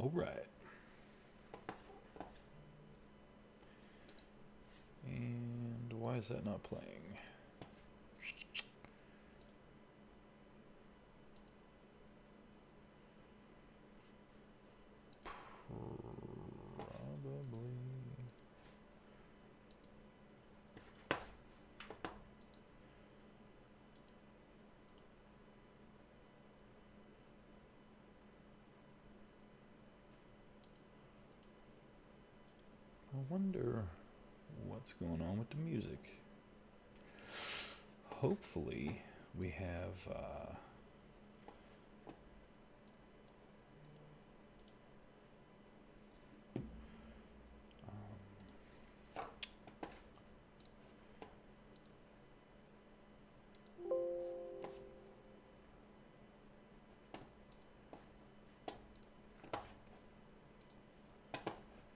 All right. And why is that not playing? Probably. I wonder what's going on with the music. Hopefully we have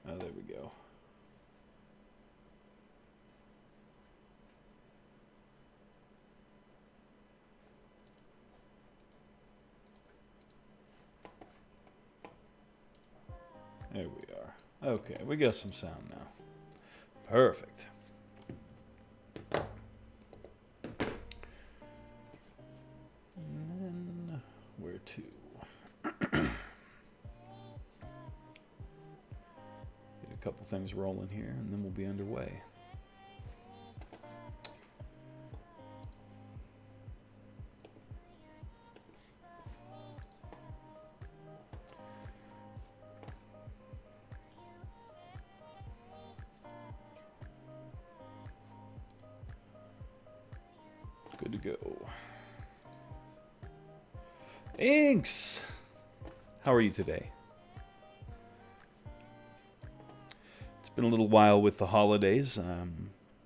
oh, there we go. There we are. Okay, we got some sound now. Perfect. And then where to? Get a couple things rolling here, and then we'll be underway. Good to go. Inks! How are you today? It's been a little while with the holidays.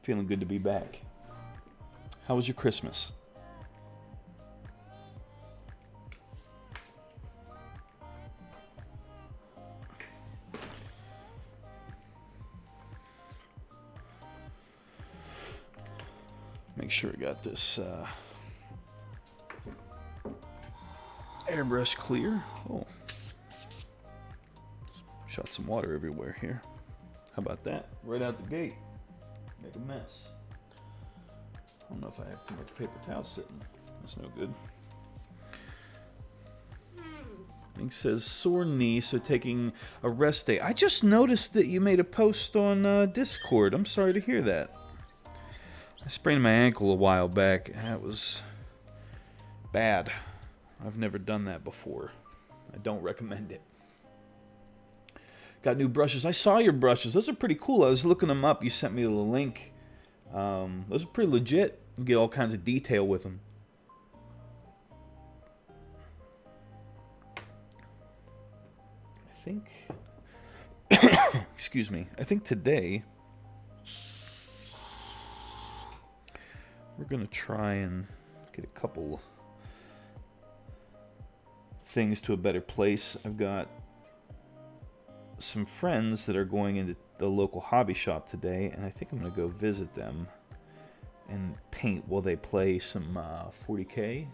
Feeling good to be back. How was your Christmas? Make sure I got this airbrush clear. Oh, shot some water everywhere here. How about that? Right out the gate. Make a mess. I don't know if I have too much paper towel sitting. That's no good. It says sore knee, so taking a rest day. I just noticed that you made a post on Discord. I'm sorry to hear that. I sprained my ankle a while back. That was bad. I've never done that before. I don't recommend it. Got new brushes. I saw your brushes. Those are pretty cool. I was looking them up. You sent me the link. Those are pretty legit. You get all kinds of detail with them. I think... excuse me. I think today... we're going to try and get a couple things to a better place. I've got some friends that are going into the local hobby shop today, and I think I'm going to go visit them and paint while they play some 40K.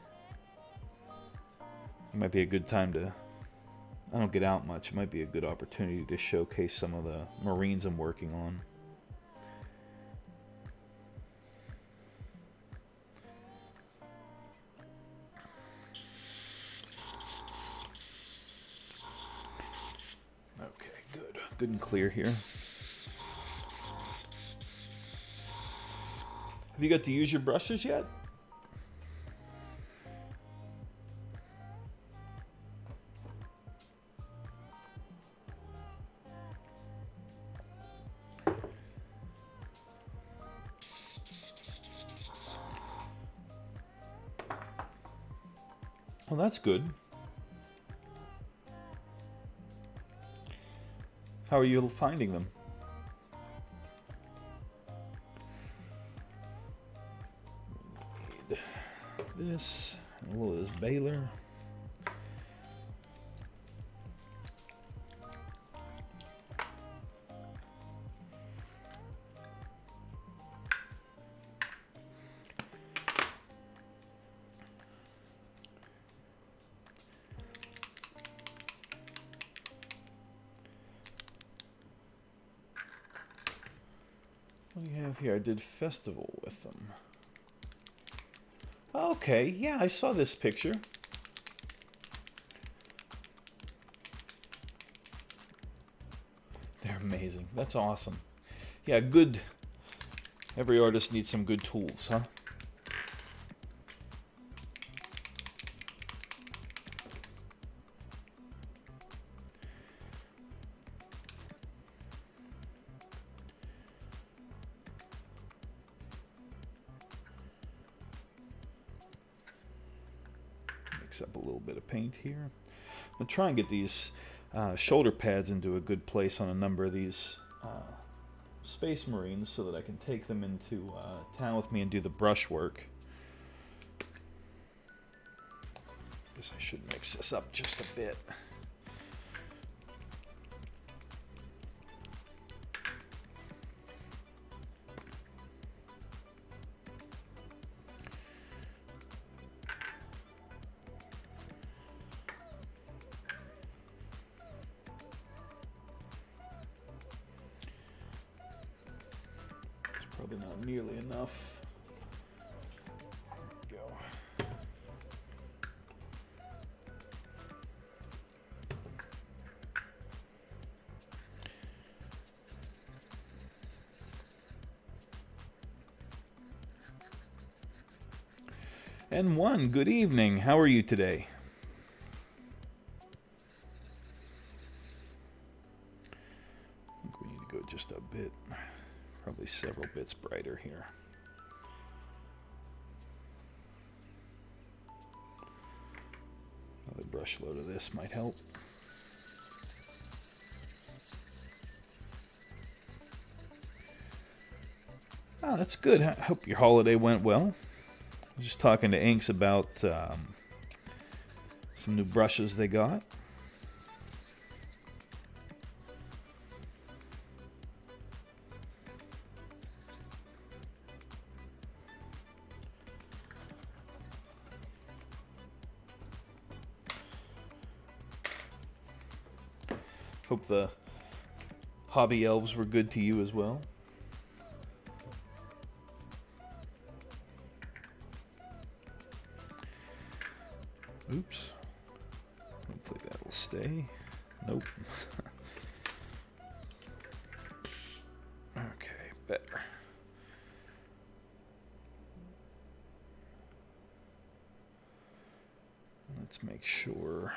It might be a good time to... I don't get out much. It might be a good opportunity to showcase some of the Marines I'm working on. Good and clear here. Have you got to use your brushes yet? Well, that's good. How are you finding them? Need this, a little of this baler. have here? I did festival with them. Okay, yeah, I saw this picture. They're amazing. That's awesome. Yeah, good. Every artist needs some good tools, huh? Mix up a little bit of paint here. I'm going to try and get these shoulder pads into a good place on a number of these Space Marines so that I can take them into town with me and do the brush work. Guess I should mix this up just a bit. Probably not nearly enough. There we go. And one, good evening. How are you today? I think we need to go just a bit. Probably several bits brighter here. Another brush load of this might help. Oh, that's good. I hope your holiday went well. I was just talking to Inks about some new brushes they got. Hope the hobby elves were good to you as well. Oops. Hopefully that will stay. Nope. Okay, better. Let's make sure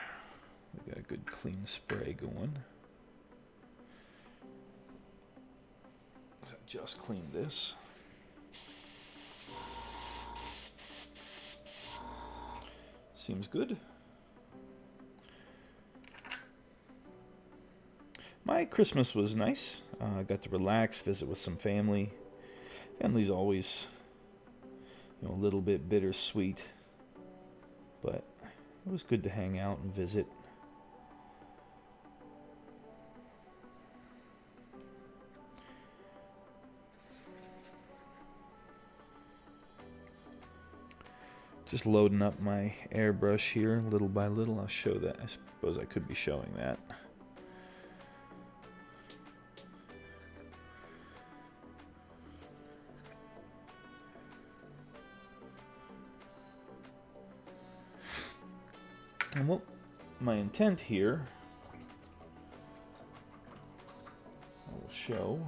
we got a good clean spray going. So just clean this. Seems good. My Christmas was nice. I got to relax, visit with some family. Family's always, a little bit bittersweet, but it was good to hang out and visit. Just loading up my airbrush here little by little. I'll show that. I suppose I could be showing that. And what my intent here, I will show,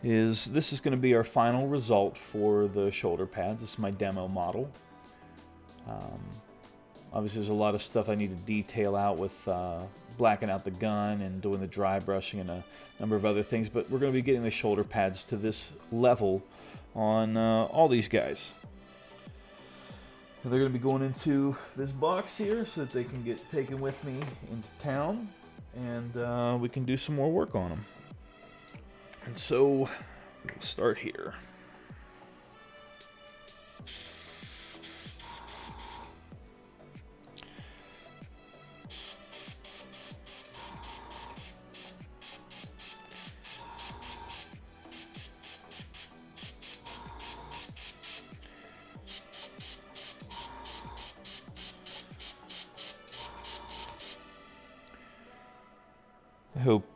is this is going to be our final result for the shoulder pads. This is my demo model. Obviously there's a lot of stuff I need to detail out with blacking out the gun and doing the dry brushing and a number of other things, but we're going to be getting the shoulder pads to this level on all these guys. They're going to be going into this box here so that they can get taken with me into town, and we can do some more work on them. And so we'll start here. I hope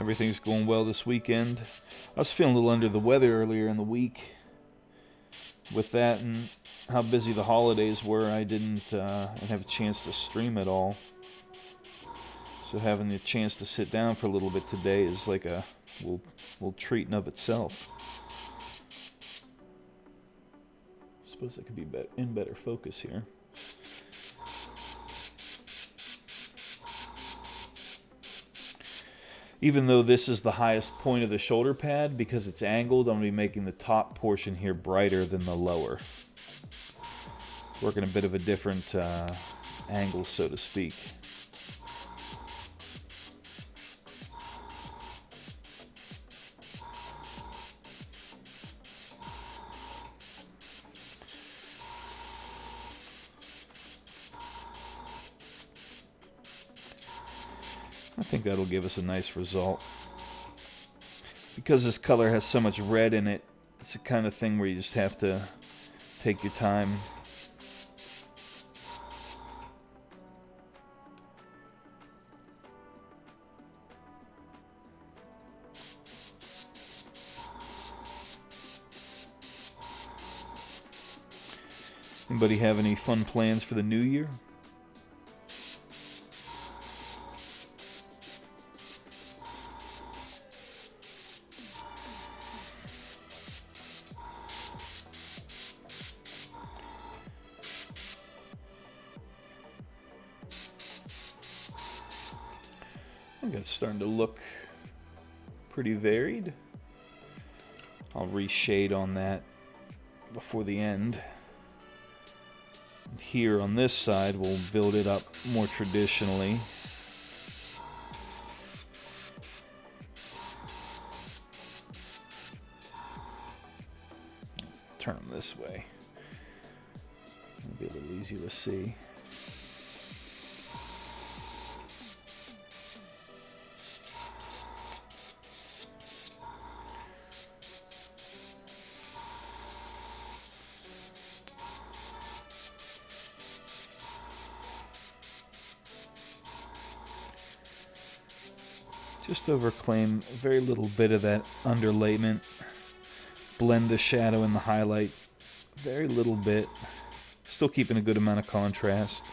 Everything's going well this weekend. I was feeling a little under the weather earlier in the week. With that and how busy the holidays were, I didn't have a chance to stream at all. So having the chance to sit down for a little bit today is like a little treat in of itself. Suppose I could be in better focus here. Even though this is the highest point of the shoulder pad, because it's angled, I'm going to be making the top portion here brighter than the lower. Working a bit of a different angle, so to speak. I think that'll give us a nice result. Because this color has so much red in it, it's the kind of thing where you just have to take your time. Anybody have any fun plans for the new year? I think it's starting to look pretty varied. I'll reshade on that before the end. And here on this side, we'll build it up more traditionally. Turn them this way. It'll be a little easier to see. Just overclaim a very little bit of that underlayment. Blend the shadow and the highlight. Very little bit. Still keeping a good amount of contrast.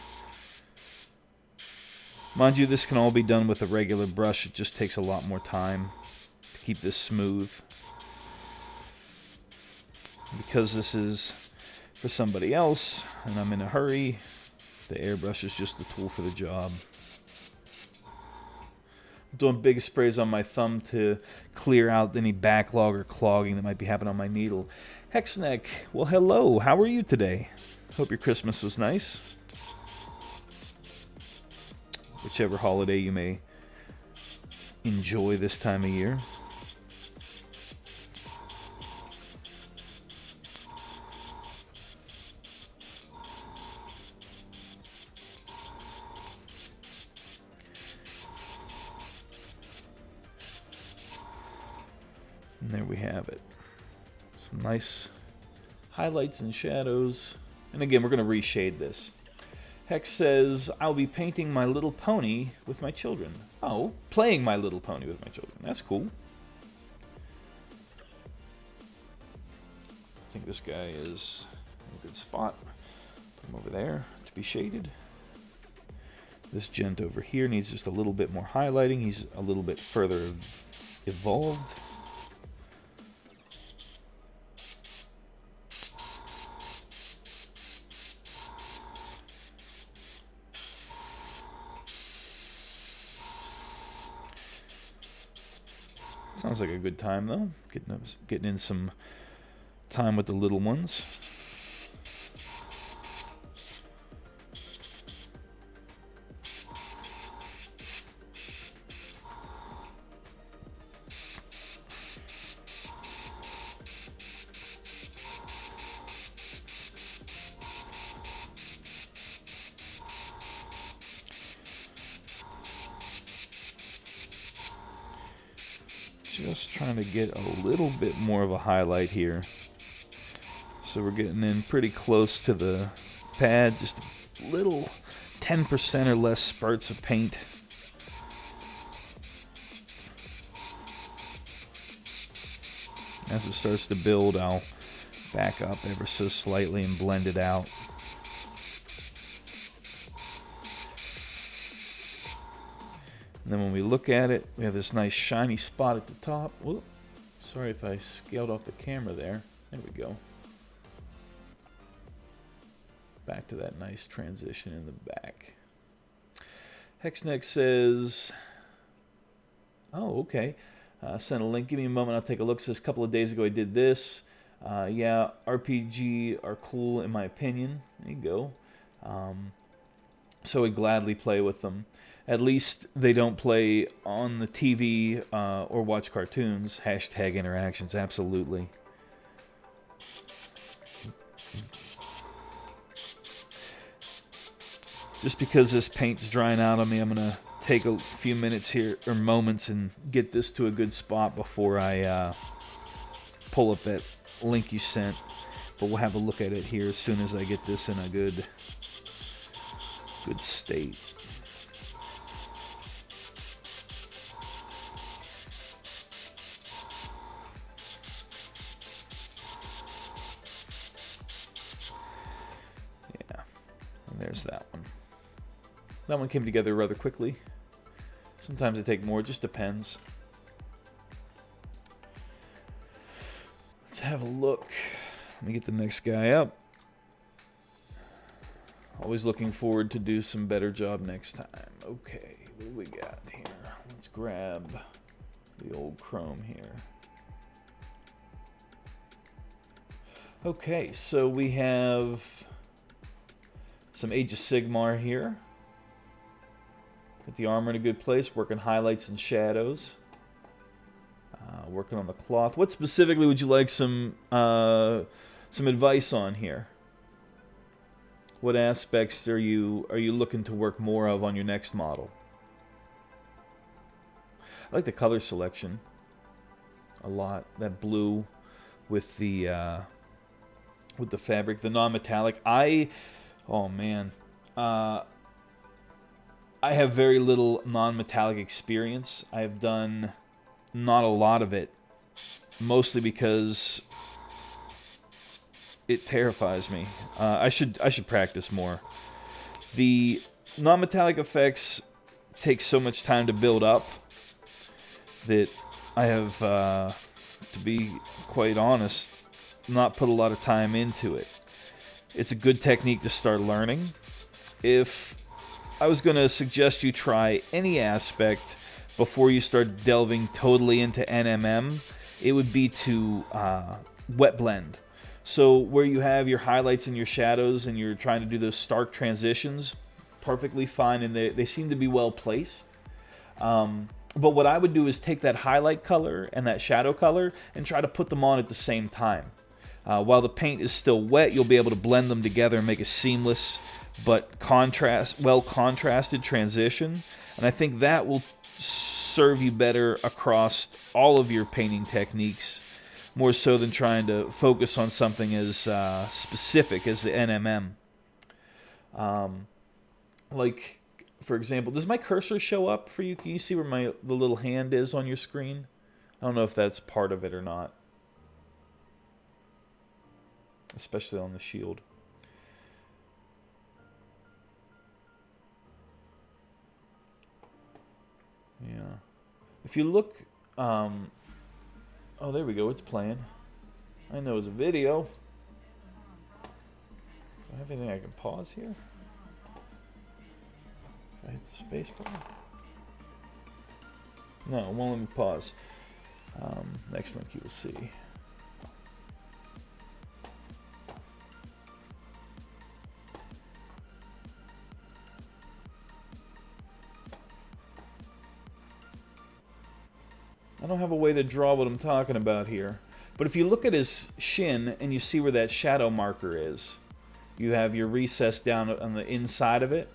Mind you, this can all be done with a regular brush. It just takes a lot more time to keep this smooth. Because this is for somebody else, and I'm in a hurry, the airbrush is just the tool for the job. I'm doing big sprays on my thumb to clear out any backlog or clogging that might be happening on my needle. Hexneck, well hello, how are you today? Hope your Christmas was nice. Whichever holiday you may enjoy this time of year. And there we have it. Some nice highlights and shadows. And again, we're going to reshade this. Hex says, I'll be painting My Little Pony with my children. Oh, playing My Little Pony with my children. That's cool. I think this guy is in a good spot. Put him over there to be shaded. This gent over here needs just a little bit more highlighting. He's a little bit further evolved. Sounds like a good time, though. Getting in some time with the little ones. Just trying to get a little bit more of a highlight here. So we're getting in pretty close to the pad, just a little 10% or less spurts of paint. As it starts to build, I'll back up ever so slightly and blend it out. And then when we look at it, we have this nice shiny spot at the top. Whoop. Sorry if I scaled off the camera there. There we go. Back to that nice transition in the back. Hexneck says, oh, okay. Send a link. Give me a moment. I'll take a look. Says a couple of days ago I did this. Yeah, RPG are cool in my opinion. There you go. So I'd gladly play with them. At least they don't play on the TV or watch cartoons. Hashtag interactions, absolutely. Just because this paint's drying out on me, I'm going to take a few minutes here, or moments, and get this to a good spot before I pull up that link you sent. But we'll have a look at it here as soon as I get this in a good state. Yeah, and there's that one. That one came together rather quickly. Sometimes they take more, it just depends. Let's have a look. Let me get the next guy up. Always looking forward to do some better job next time. Okay, what do we got here? Let's grab the old chrome here. Okay, so we have some Age of Sigmar here. Got the armor in a good place, working highlights and shadows. Working on the cloth. What specifically would you like some advice on here? What aspects are you looking to work more of on your next model? I like the color selection a lot. That blue with the fabric, the non-metallic. Oh man, I have very little non-metallic experience. I have done not a lot of it, mostly because it terrifies me. I should practice more. The non-metallic effects take so much time to build up that I have, to be quite honest, not put a lot of time into it. It's a good technique to start learning. If I was going to suggest you try any aspect before you start delving totally into NMM, it would be to wet blend. So where you have your highlights and your shadows and you're trying to do those stark transitions, perfectly fine, and they seem to be well placed. But what I would do is take that highlight color and that shadow color and try to put them on at the same time. While the paint is still wet, you'll be able to blend them together and make a seamless but well contrasted transition. And I think that will serve you better across all of your painting techniques, more so than trying to focus on something as specific as the NMM. Like, for example, does my cursor show up for you? Can you see where the little hand is on your screen? I don't know if that's part of it or not, especially on the shield. Yeah. If you look, oh, there we go. It's playing. I know it's a video. Do I have anything I can pause here? If I hit the space bar? No, it won't let me pause. Next link you will see. I don't have a way to draw what I'm talking about here. But if you look at his shin and you see where that shadow marker is, you have your recess down on the inside of it.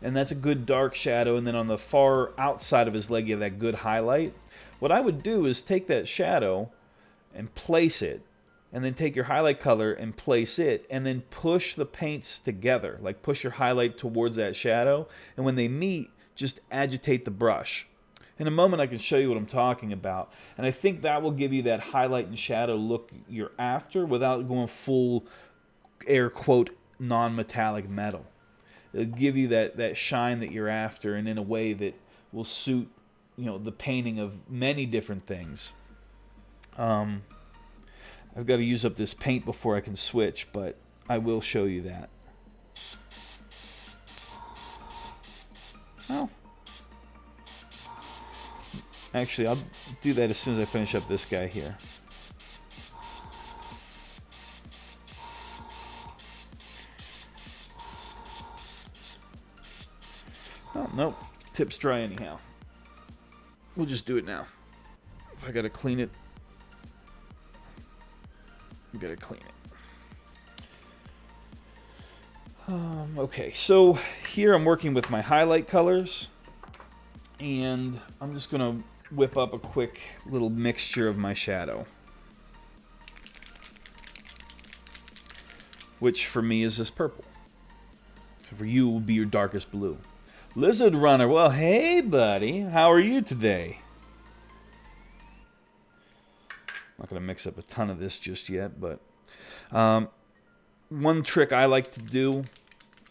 And that's a good dark shadow. And then on the far outside of his leg, you have that good highlight. What I would do is take that shadow and place it. And then take your highlight color and place it. And then push the paints together. Like push your highlight towards that shadow. And when they meet, just agitate the brush. In a moment, I can show you what I'm talking about. And I think that will give you that highlight and shadow look you're after without going full, air quote, non-metallic metal. It'll give you that shine that you're after, and in a way that will suit, the painting of many different things. I've got to use up this paint before I can switch, but I will show you that. Well, actually, I'll do that as soon as I finish up this guy here. Oh, nope. Tip's dry anyhow. We'll just do it now. If I gotta clean it, I'm gonna clean it. Okay, so here I'm working with my highlight colors, and I'm just gonna whip up a quick little mixture of my shadow, which for me is this purple. For you will be your darkest blue. Lizard Runner, well, hey buddy, how are you today? I'm not going to mix up a ton of this just yet, but one trick I like to do,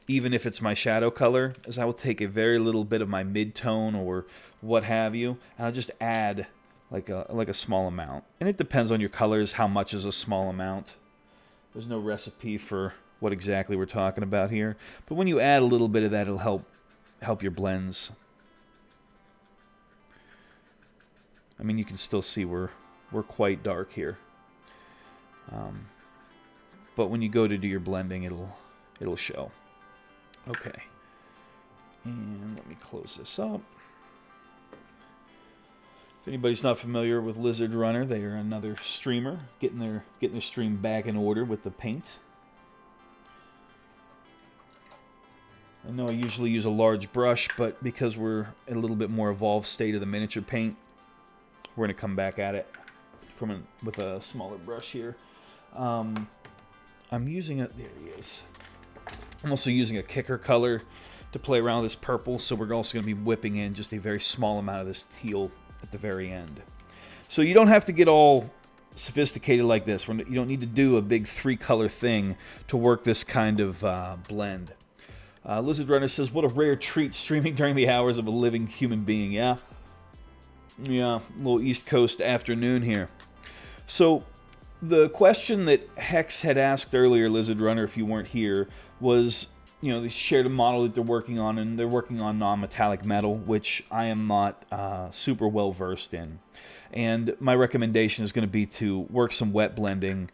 even if it's my shadow color, is I will take a very little bit of my mid-tone or what have you, and I'll just add like a small amount. And it depends on your colors, how much is a small amount. There's no recipe for what exactly we're talking about here, but when you add a little bit of that, it'll help your blends. I mean, you can still see we're quite dark here, but when you go to do your blending, it'll show. Okay, and let me close this up. If anybody's not familiar with Lizard Runner, they are another streamer getting their stream back in order with the paint. I know I usually use a large brush, but because we're in a little bit more evolved state of the miniature paint, we're going to come back at it with a smaller brush here. I'm using there he is. I'm also using a kicker color to play around with this purple, so we're also going to be whipping in just a very small amount of this teal at the very end. So you don't have to get all sophisticated like this. You don't need to do a big 3-color thing to work this kind of blend. Lizard Runner says, what a rare treat streaming during the hours of a living human being. Yeah, a little East Coast afternoon here. So the question that Hex had asked earlier, Lizard Runner, if you weren't here, was, they shared a model that they're working on, and they're working on non-metallic metal, which I am not super well versed in. And my recommendation is going to be to work some wet blending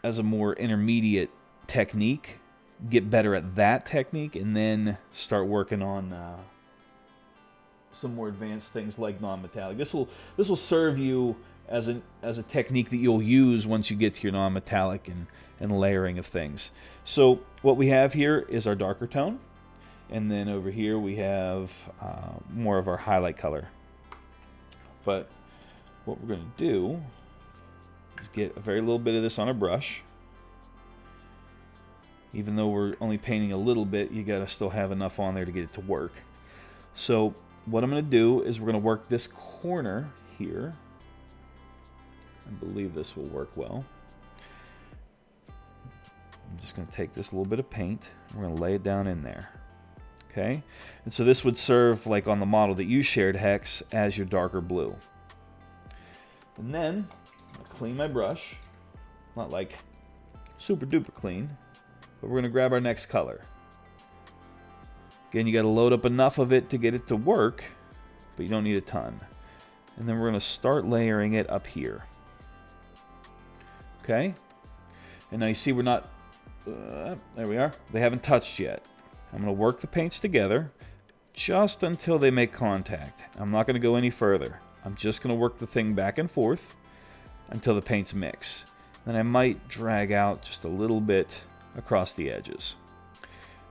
as a more intermediate technique, get better at that technique, and then start working on some more advanced things like non-metallic. This will serve you as a technique that you'll use once you get to your non-metallic and layering of things. So what we have here is our darker tone, and then over here we have more of our highlight color. But what we're going to do is get a very little bit of this on a brush. Even though we're only painting a little bit, you got to still have enough on there to get it to work. So what I'm going to do is we're going to work this corner here. I believe this will work well. I'm just going to take this little bit of paint. We're going to lay it down in there. Okay? And so this would serve, like on the model that you shared, Hex, as your darker blue. And then, I'm going to clean my brush. Not like super duper clean. But we're going to grab our next color. Again, you got to load up enough of it to get it to work, but you don't need a ton. And then we're going to start layering it up here. Okay? And now you see we're not... there we are. They haven't touched yet. I'm going to work the paints together just until they make contact. I'm not going to go any further. I'm just going to work the thing back and forth until the paints mix. Then I might drag out just a little bit across the edges.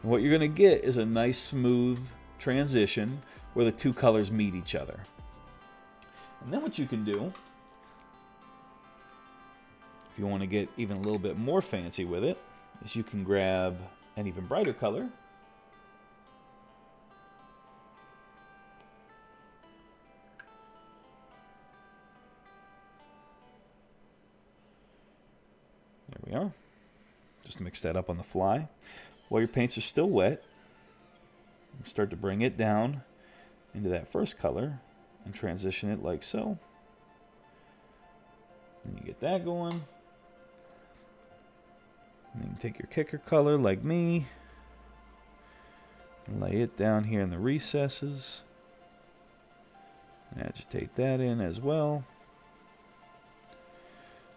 And what you're going to get is a nice smooth transition where the two colors meet each other. And then what you can do, if you want to get even a little bit more fancy with it, is you can grab an even brighter color we are. Just mix that up on the fly. While your paints are still wet, start to bring it down into that first color and transition it like so. Then you get that going. And then you take your kicker color like me, and lay it down here in the recesses. And agitate that in as well.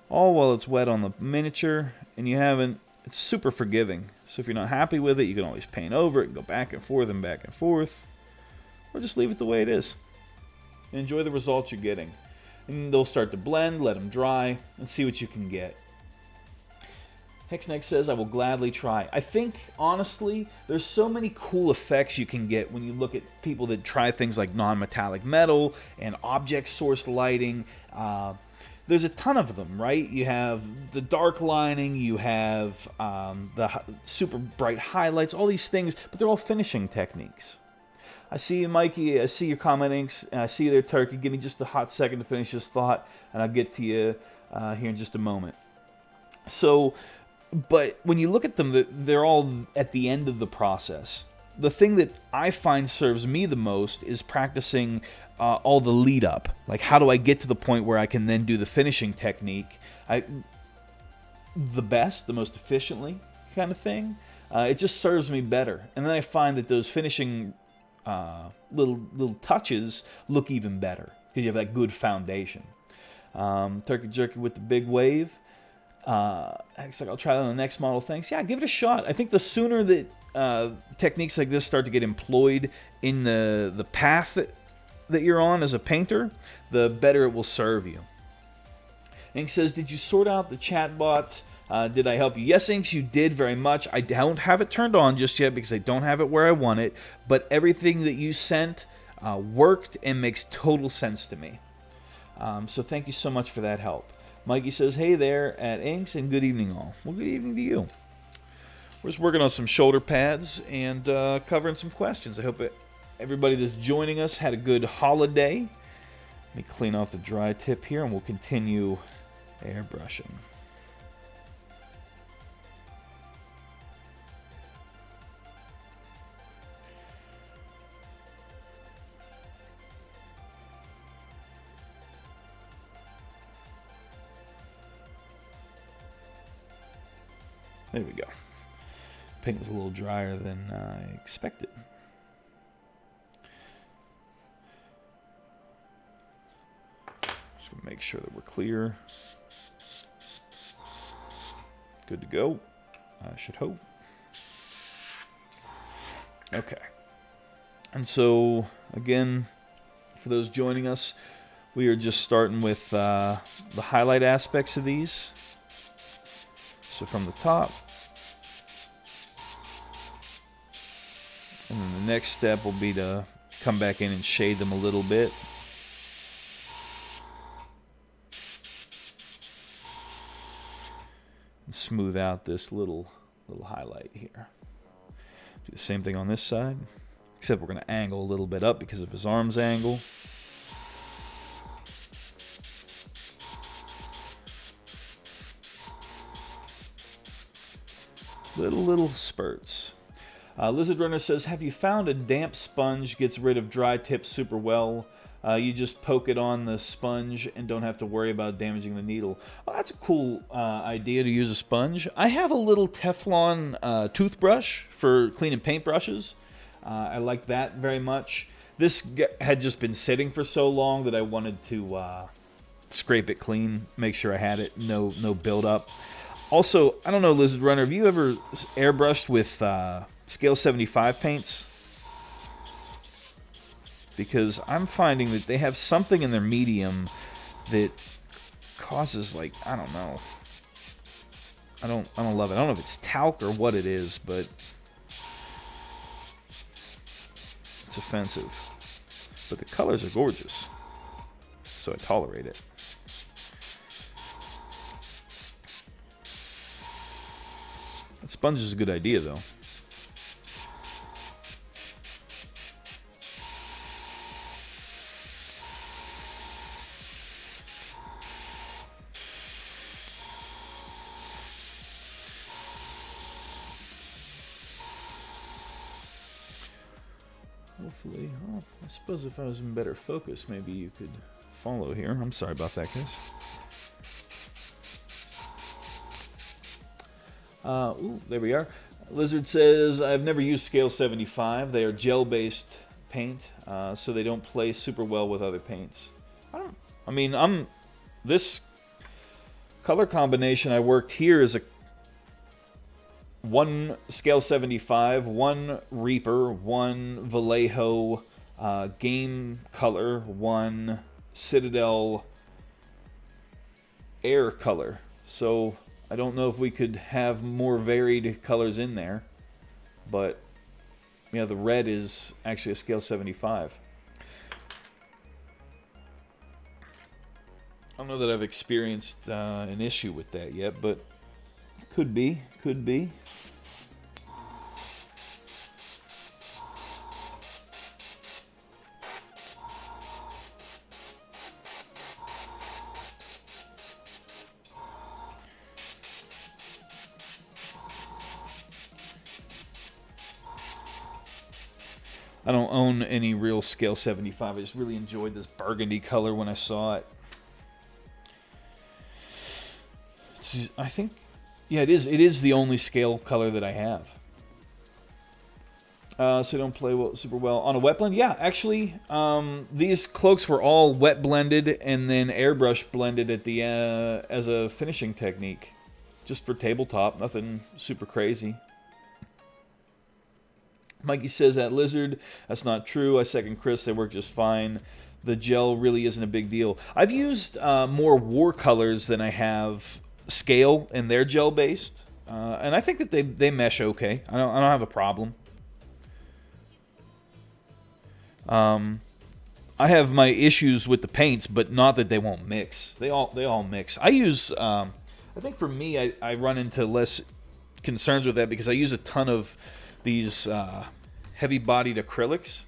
All while it's wet on the miniature, and you haven't, it's super forgiving. So if you're not happy with it, you can always paint over it and go back and forth and back and forth. Or just leave it the way it is. And enjoy the results you're getting. And they'll start to blend, let them dry, and see what you can get. Hexneck says, I will gladly try. I think, honestly, there's so many cool effects you can get when you look at people that try things like non-metallic metal and object source lighting. There's a ton of them, right? You have the dark lining, you have the super bright highlights, all these things, but they're all finishing techniques. I see you, Mikey. I see your comment, Inks. I see you there, Turkey. Give me just a hot second to finish this thought, and I'll get to you here in just a moment. So, but when you look at them, they're all at the end of the process. The thing that I find serves me the most is practicing all the lead up. Like, how do I get to the point where I can then do the finishing technique the best, the most efficiently kind of thing? It just serves me better. And then I find that those finishing little touches look even better because you have that good foundation. Turkey Jerky with the big wave. It's like, I'll try that on the next model. Thanks. Yeah, give it a shot. I think the sooner that techniques like this start to get employed in the path that you're on as a painter, the better it will serve you. Inks says, did you sort out the chat bot? Did I help you? Yes, Inks, you did very much. I don't have it turned on just yet because I don't have it where I want it, but everything that you sent worked and makes total sense to me. So thank you so much for that help. Mikey says, hey there at Inks, and good evening all. Well, good evening to you. We're just working on some shoulder pads and covering some questions. I hope everybody that's joining us had a good holiday. Let me clean off the dry tip here, and we'll continue airbrushing. There we go. Paint was a little drier than I expected. Just gonna make sure that we're clear. Good to go, I should hope. Okay. And so, again, for those joining us, we are just starting with the highlight aspects of these. So from the top, and then the next step will be to come back in and shade them a little bit. And smooth out this little highlight here. Do the same thing on this side, except we're going to angle a little bit up because of his arm's angle. Little spurts. Lizard Runner says, have you found a damp sponge gets rid of dry tips super well? You just poke it on the sponge and don't have to worry about damaging the needle. Oh, that's a cool idea to use a sponge. I have a little Teflon toothbrush for cleaning paintbrushes. I like that very much. This had just been sitting for so long that I wanted to scrape it clean, make sure I had it, no buildup. Also, I don't know, Lizard Runner, have you ever airbrushed with Scale 75 paints? Because I'm finding that they have something in their medium that causes, like, I don't know. I don't love it. I don't know if it's talc or what it is, but it's offensive. But the colors are gorgeous, so I tolerate it. That sponge is a good idea, though. Hopefully. Oh, I suppose if I was in better focus, maybe you could follow here. I'm sorry about that, guys. Ooh, there we are. Lizard says, I've never used Scale 75. They are gel-based paint, so they don't play super well with other paints. This color combination I worked here is a 1 Scale 75, 1 Reaper, 1 Vallejo game color, 1 Citadel air color. So I don't know if we could have more varied colors in there, but yeah, the red is actually a Scale 75. I don't know that I've experienced an issue with that yet, but could be, could be. I don't own any real Scale 75. I just really enjoyed this burgundy color when I saw it. I think, yeah, it is. It is the only scale color that I have. So don't play super well on a wet blend. Yeah, actually, these cloaks were all wet blended and then airbrush blended at the as a finishing technique, just for tabletop. Nothing super crazy. Mikey says that Lizard, that's not true. I second Chris, they work just fine. The gel really isn't a big deal. I've used more war colors than I have scale, and they're gel based, and I think that they mesh okay. I don't have a problem. I have my issues with the paints, but not that they won't mix. They all mix. I use I think for me I run into less concerns with that because I use a ton of these heavy-bodied acrylics.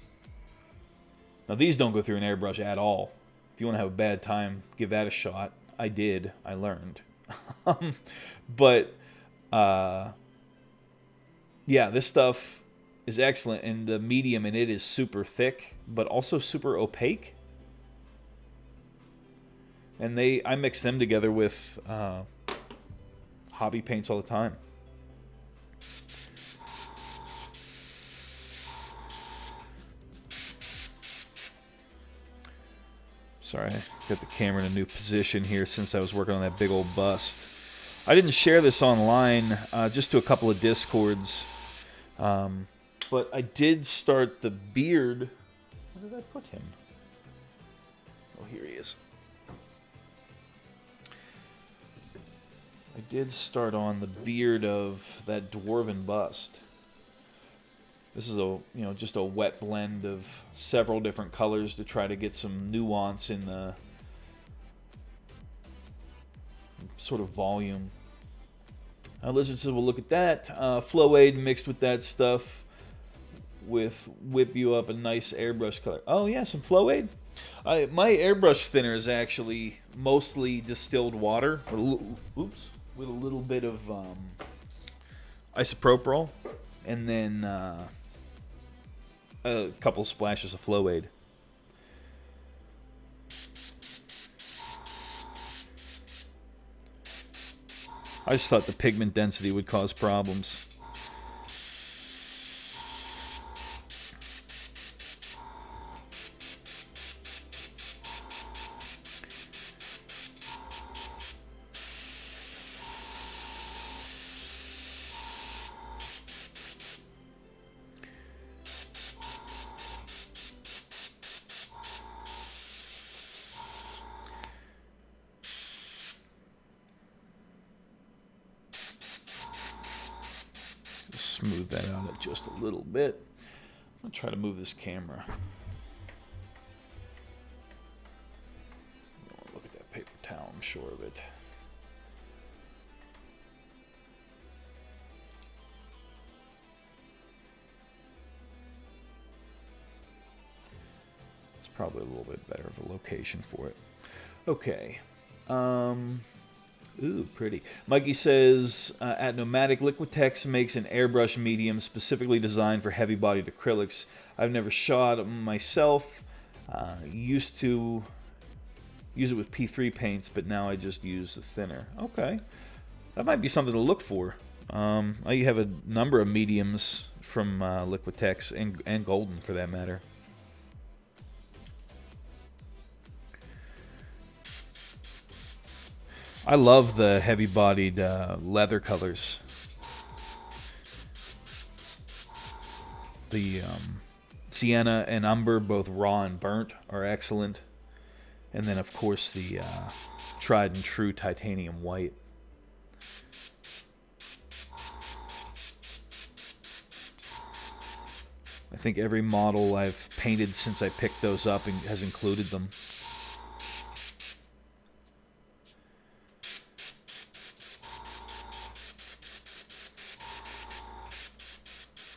Now these don't go through an airbrush at all. If you want to have a bad time, give that a shot. I did. I learned. But yeah, this stuff is excellent, and the medium in it is super thick, but also super opaque. And I mix them together with hobby paints all the time. Sorry, I got the camera in a new position here since I was working on that big old bust. I didn't share this online, just to a couple of Discords. But I did start the beard. Where did I put him? Oh, here he is. I did start on the beard of that dwarven bust. This is just a wet blend of several different colors to try to get some nuance in the sort of volume. Lizard says, well, look at that. Flow Aid mixed with that stuff with whip you up a nice airbrush color. Oh, yeah, some Flow Aid. My airbrush thinner is actually mostly distilled water. With a little bit of isopropyl. And then a couple splashes of Flow Aid. I just thought the pigment density would cause problems. Smooth that out just a little bit. I'm going to try to move this camera. Look at that paper towel, I'm sure of it. It's probably a little bit better of a location for it. Okay. Ooh, pretty. Mikey says, at Nomadic, Liquitex makes an airbrush medium specifically designed for heavy-bodied acrylics. I've never shot them myself. Used to use it with P3 paints, but now I just use the thinner. Okay, that might be something to look for. I have a number of mediums from Liquitex and Golden for that matter. I love the heavy-bodied leather colors. The sienna and umber, both raw and burnt, are excellent. And then, of course, the tried and true titanium white. I think every model I've painted since I picked those up has included them.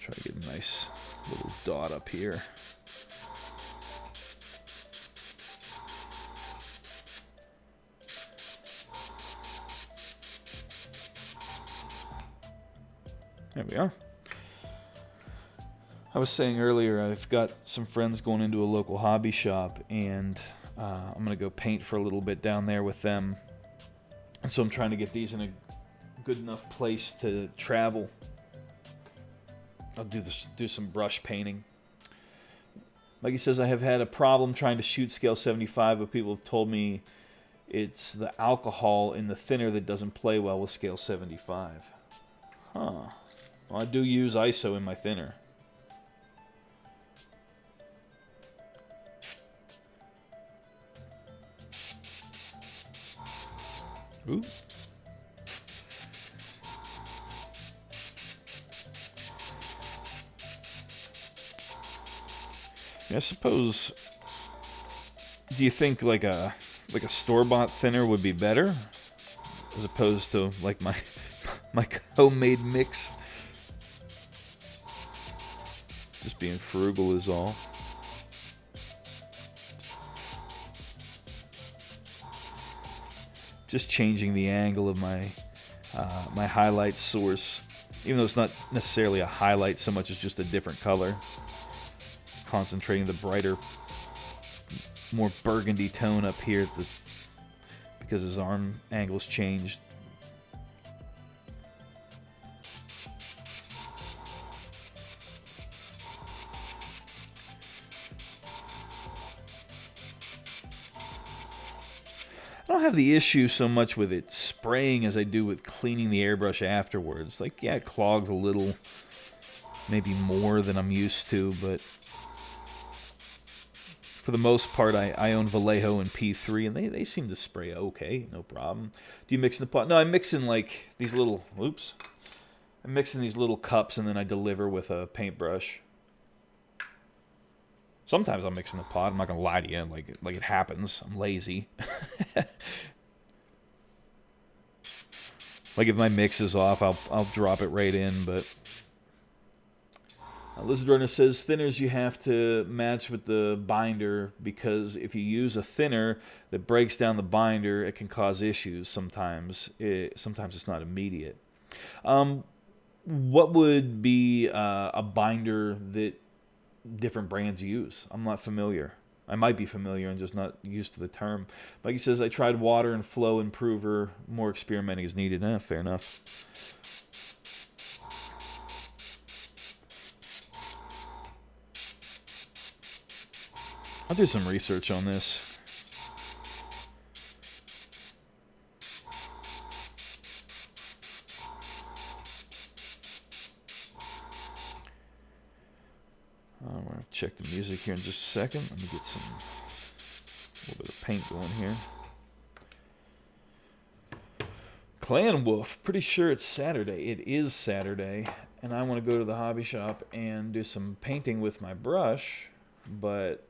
Try to get a nice little dot up here. There we are. I was saying earlier, I've got some friends going into a local hobby shop, and I'm going to go paint for a little bit down there with them. And so I'm trying to get these in a good enough place to travel. I'll do some brush painting. Mikey says, I have had a problem trying to shoot scale 75, but people have told me it's the alcohol in the thinner that doesn't play well with scale 75. Huh. Well, I do use ISO in my thinner. Ooh. I suppose. Do you think like a store-bought thinner would be better, as opposed to like my homemade mix? Just being frugal is all. Just changing the angle of my my highlight source, even though it's not necessarily a highlight so much as just a different color. Concentrating the brighter, more burgundy tone up here because his arm angle's changed. I don't have the issue so much with it spraying as I do with cleaning the airbrush afterwards. Like, yeah, it clogs a little, maybe more than I'm used to, but for the most part, I own Vallejo and P3, and they seem to spray okay, no problem. Do you mix in the pot? No, I mix in like these little, oops. I mix in these little cups, and then I deliver with a paintbrush. Sometimes I'll mix in the pot. I'm not gonna lie to you, like it happens. I'm lazy. Like if my mix is off, I'll drop it right in. But Lizard Runner says thinners you have to match with the binder, because if you use a thinner that breaks down the binder, it can cause issues. Sometimes it's not immediate. What would be a binder that different brands use? I'm not familiar. I might be familiar and just not used to the term. Like he says, I tried water and flow improver. More experimenting is needed. Fair enough. I'll do some research on this. We're going to check the music here in just a second. Let me get a little bit of paint going here. Clan Wolf, pretty sure it's Saturday. It is Saturday, and I want to go to the hobby shop and do some painting with my brush, but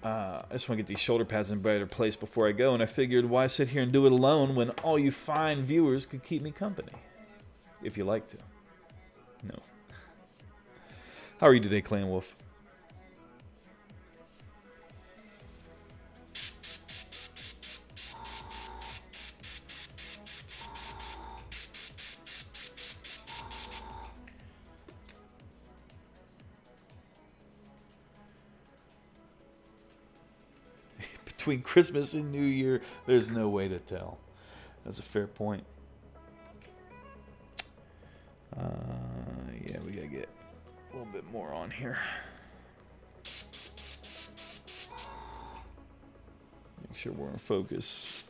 I just want to get these shoulder pads in a better place before I go, and I figured why sit here and do it alone when all you fine viewers could keep me company, if you like to. No. How are you today, Clan Wolf? between Christmas and New Year, there's no way to tell. That's a fair point. Yeah, we gotta get a little bit more on here. Make sure we're in focus.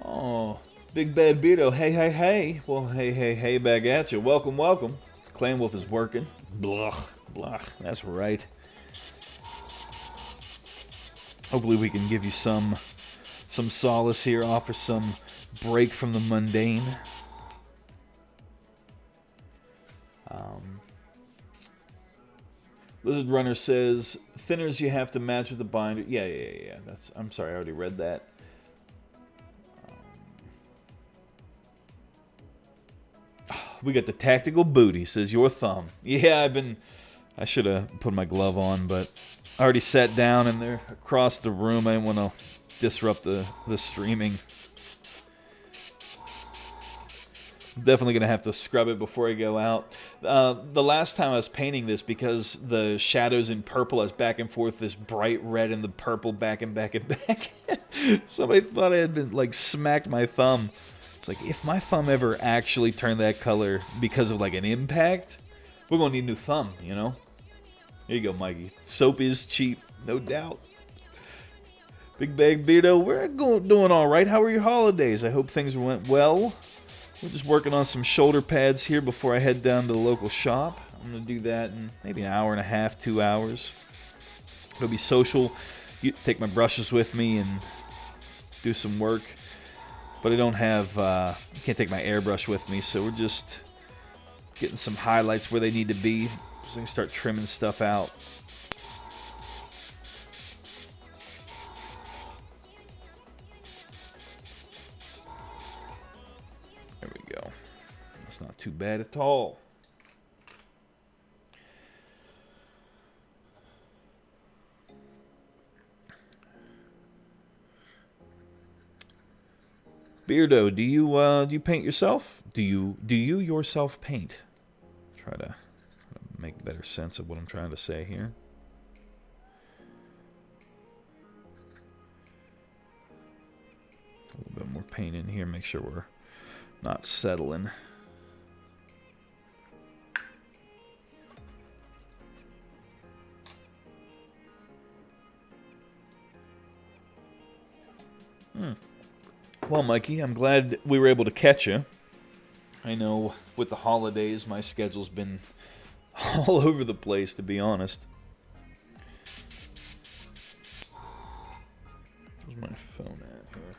Oh, Big Bad Beardo, hey, hey, hey. Well, hey, hey, hey, back at you. Welcome, welcome. Clan Wolf is working. Blah, blah, that's right. Hopefully we can give you some solace here, offer some break from the mundane. Lizard Runner says, thinners you have to match with the binder. Yeah. I'm sorry, I already read that. We got the tactical booty, says your thumb. Yeah, I should have put my glove on, but I already sat down and they're across the room. I didn't want to disrupt the streaming. Definitely going to have to scrub it before I go out. The last time I was painting this, because the shadows in purple, I was back and forth, this bright red and the purple back and back and back. Somebody thought I had been, like, smacked my thumb. It's like, if my thumb ever actually turned that color because of, like, an impact, we're going to need a new thumb, you know? There you go, Mikey. Soap is cheap, no doubt. Big Bag Beardo, we're doing all right. How were your holidays? I hope things went well. We're just working on some shoulder pads here before I head down to the local shop. I'm going to do that in maybe an hour and a half, 2 hours. It'll be social. Take my brushes with me and do some work. But I don't have, can't take my airbrush with me, so we're just getting some highlights where they need to be so I can start trimming stuff out. There we go. That's not too bad at all. Beardo, do you paint yourself? Do you yourself paint? Try to make better sense of what I'm trying to say here. A little bit more paint in here, make sure we're not settling. Well, Mikey, I'm glad we were able to catch you. I know with the holidays, my schedule's been all over the place, to be honest. Where's my phone at here?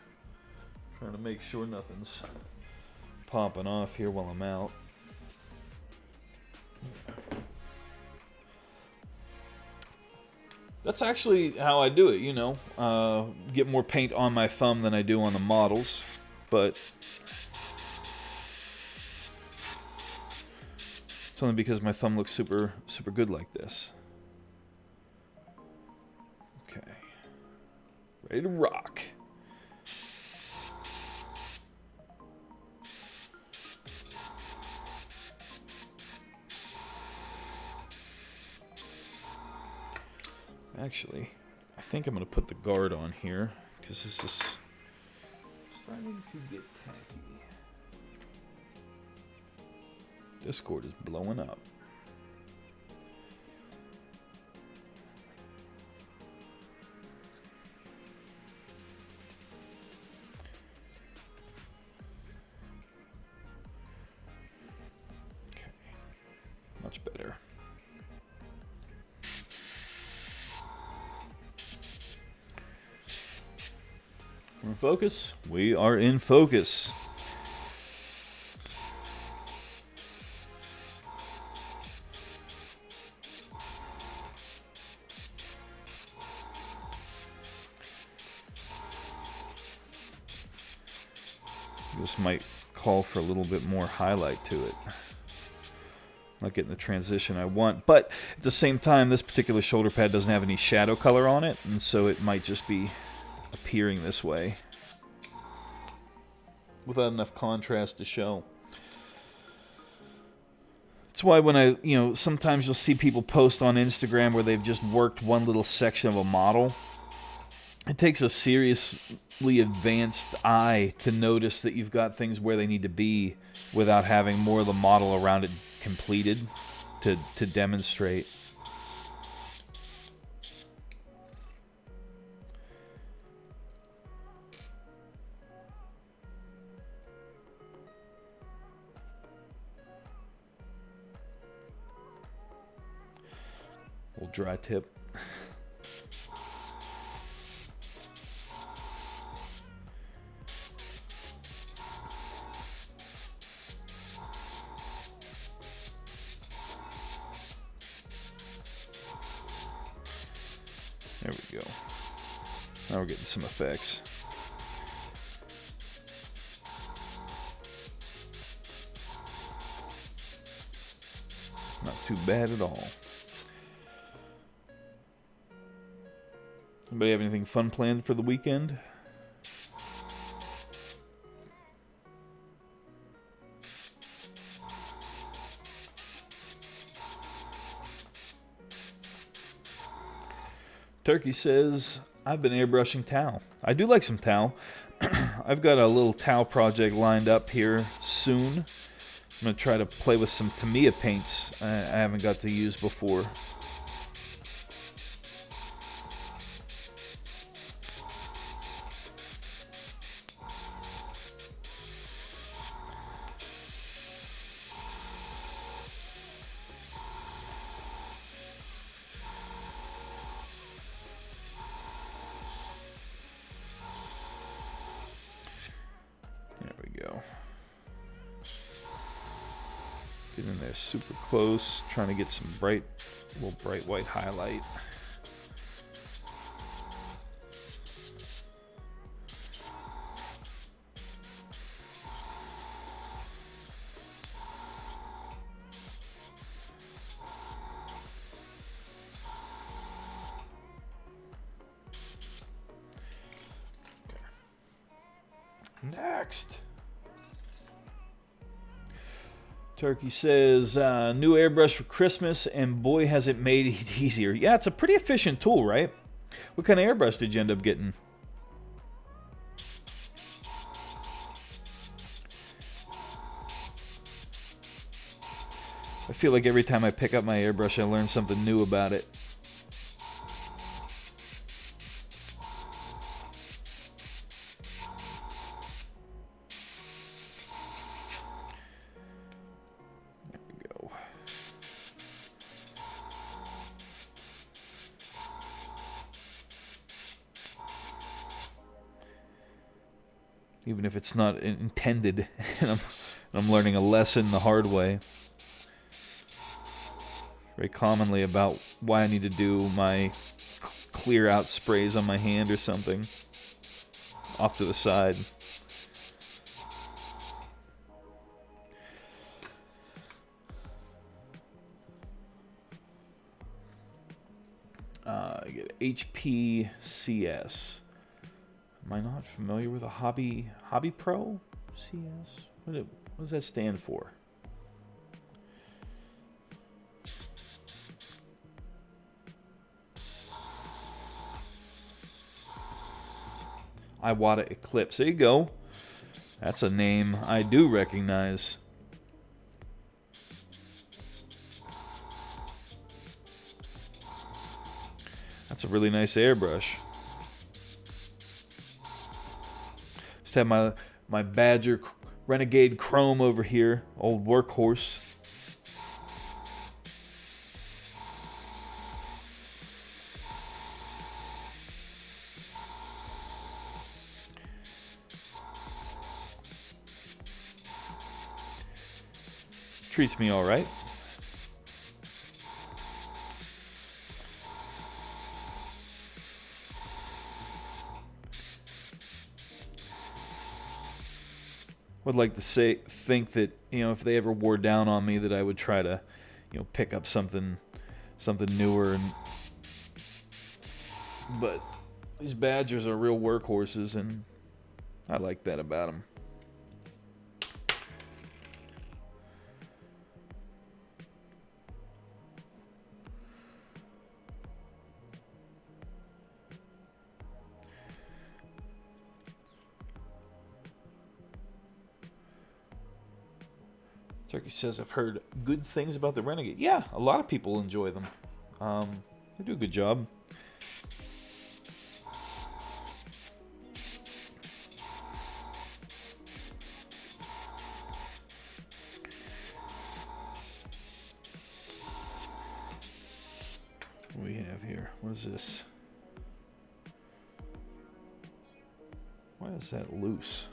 Trying to make sure nothing's popping off here while I'm out. That's actually how I do it, you know. Get more paint on my thumb than I do on the models, but it's only because my thumb looks super good like this. Okay. Ready to rock. Actually, I think I'm going to put the guard on here, because this is starting to get tacky. Discord is blowing up. Okay, much better. We're in focus. We are in focus. This might call for a little bit more highlight to it. Not getting the transition I want, but at the same time, this particular shoulder pad doesn't have any shadow color on it, and so it might just be appearing this way without enough contrast to show. That's why when sometimes you'll see people post on Instagram where they've just worked one little section of a model. It takes a seriously advanced eye to notice that you've got things where they need to be without having more of the model around it completed to demonstrate. Little dry tip. There we go. Now we're getting some effects. Not too bad at all. Anybody have anything fun planned for the weekend? Turkey says, I've been airbrushing towel. I do like some towel. I've got a little towel project lined up here soon. I'm going to try to play with some Tamiya paints I haven't got to use before. Get in there super close, trying to get some little bright white highlight. Next. Turkey says, new airbrush for Christmas, and boy has it made it easier. Yeah, it's a pretty efficient tool, right? What kind of airbrush did you end up getting? I feel like every time I pick up my airbrush, I learn something new about it. Even if it's not intended, and I'm learning a lesson the hard way. Very commonly about why I need to do my clear out sprays on my hand or something off to the side. I get HPCS. Am I not familiar with a Hobby Pro CS? What does that stand for? Iwata Eclipse. There you go. That's a name I do recognize. That's a really nice airbrush. Just have my Badger Renegade Chrome over here, old workhorse. Treats me all right. would like to think that, if they ever wore down on me, that I would try to, pick up something newer. But these badgers are real workhorses, and I like that about them. Turkey says, I've heard good things about the Renegade. Yeah, a lot of people enjoy them. They do a good job. What do we have here? What is this? Why is that loose?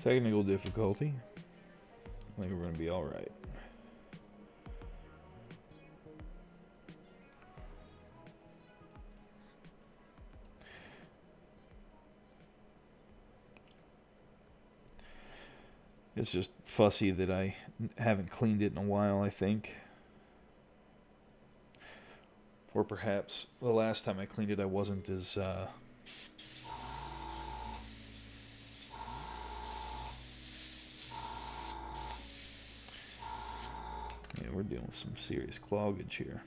Technical difficulty. I think we're going to be all right. It's just fussy that I haven't cleaned it in a while, I think. Or perhaps the last time I cleaned it, I wasn't as... Yeah, we're dealing with some serious cloggage here.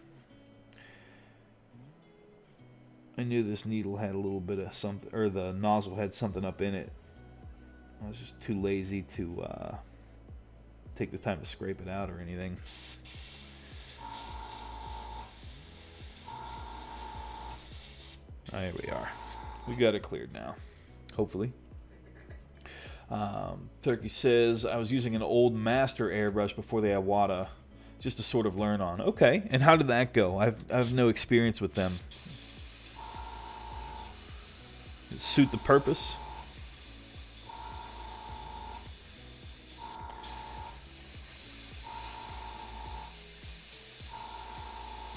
I knew this needle had a little bit of something, or the nozzle had something up in it. I was just too lazy to take the time to scrape it out or anything. There we are. We got it cleared now, hopefully. Turkey says, I was using an old master airbrush before the Iwata, just to sort of learn on. Okay, and how did that go? I've no experience with them. Does it suit the purpose?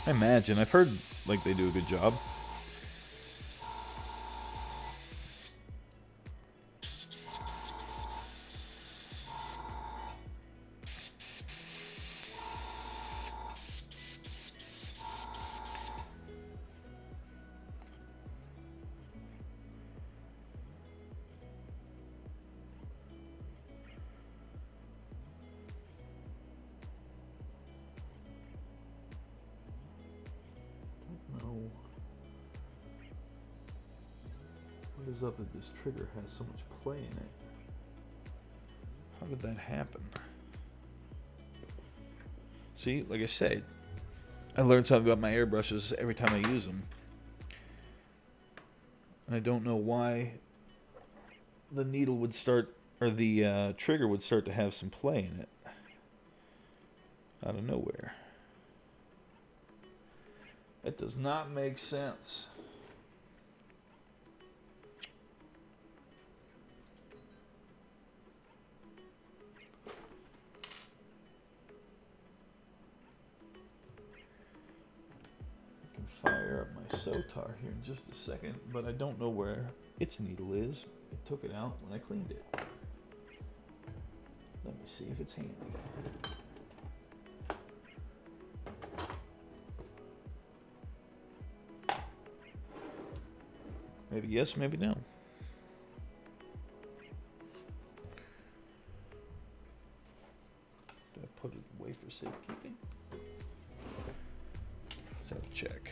I imagine. I've heard like they do a good job. What is up that this trigger has so much play in it? How did that happen? See, like I said, I learned something about my airbrushes every time I use them. And I don't know why the needle would start, or the trigger would start to have some play in it. Out of nowhere. That does not make sense. Fire up my Sotar here in just a second, but I don't know where its needle is. I took it out when I cleaned it. Let me see if it's handy. Maybe yes, maybe no. Did I put it away for safekeeping? Let's have a check.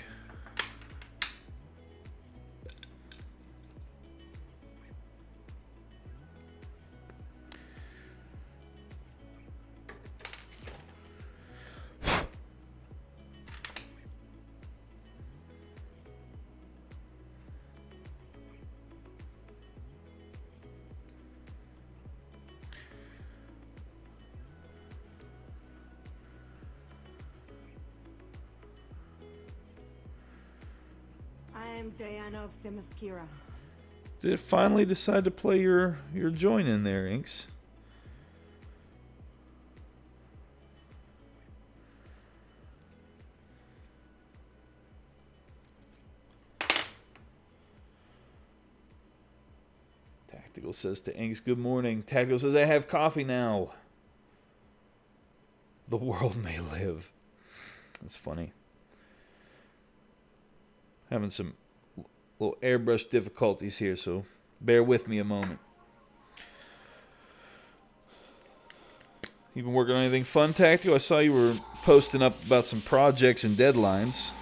I'm Diana of Themyscira. Did it finally decide to play your join in there, Inks? Tactical says to Inks, good morning. Tactical says, I have coffee now. The world may live. That's funny. Having some little airbrush difficulties here, so bear with me a moment. You been working on anything fun, Tactical? I saw you were posting up about some projects and deadlines.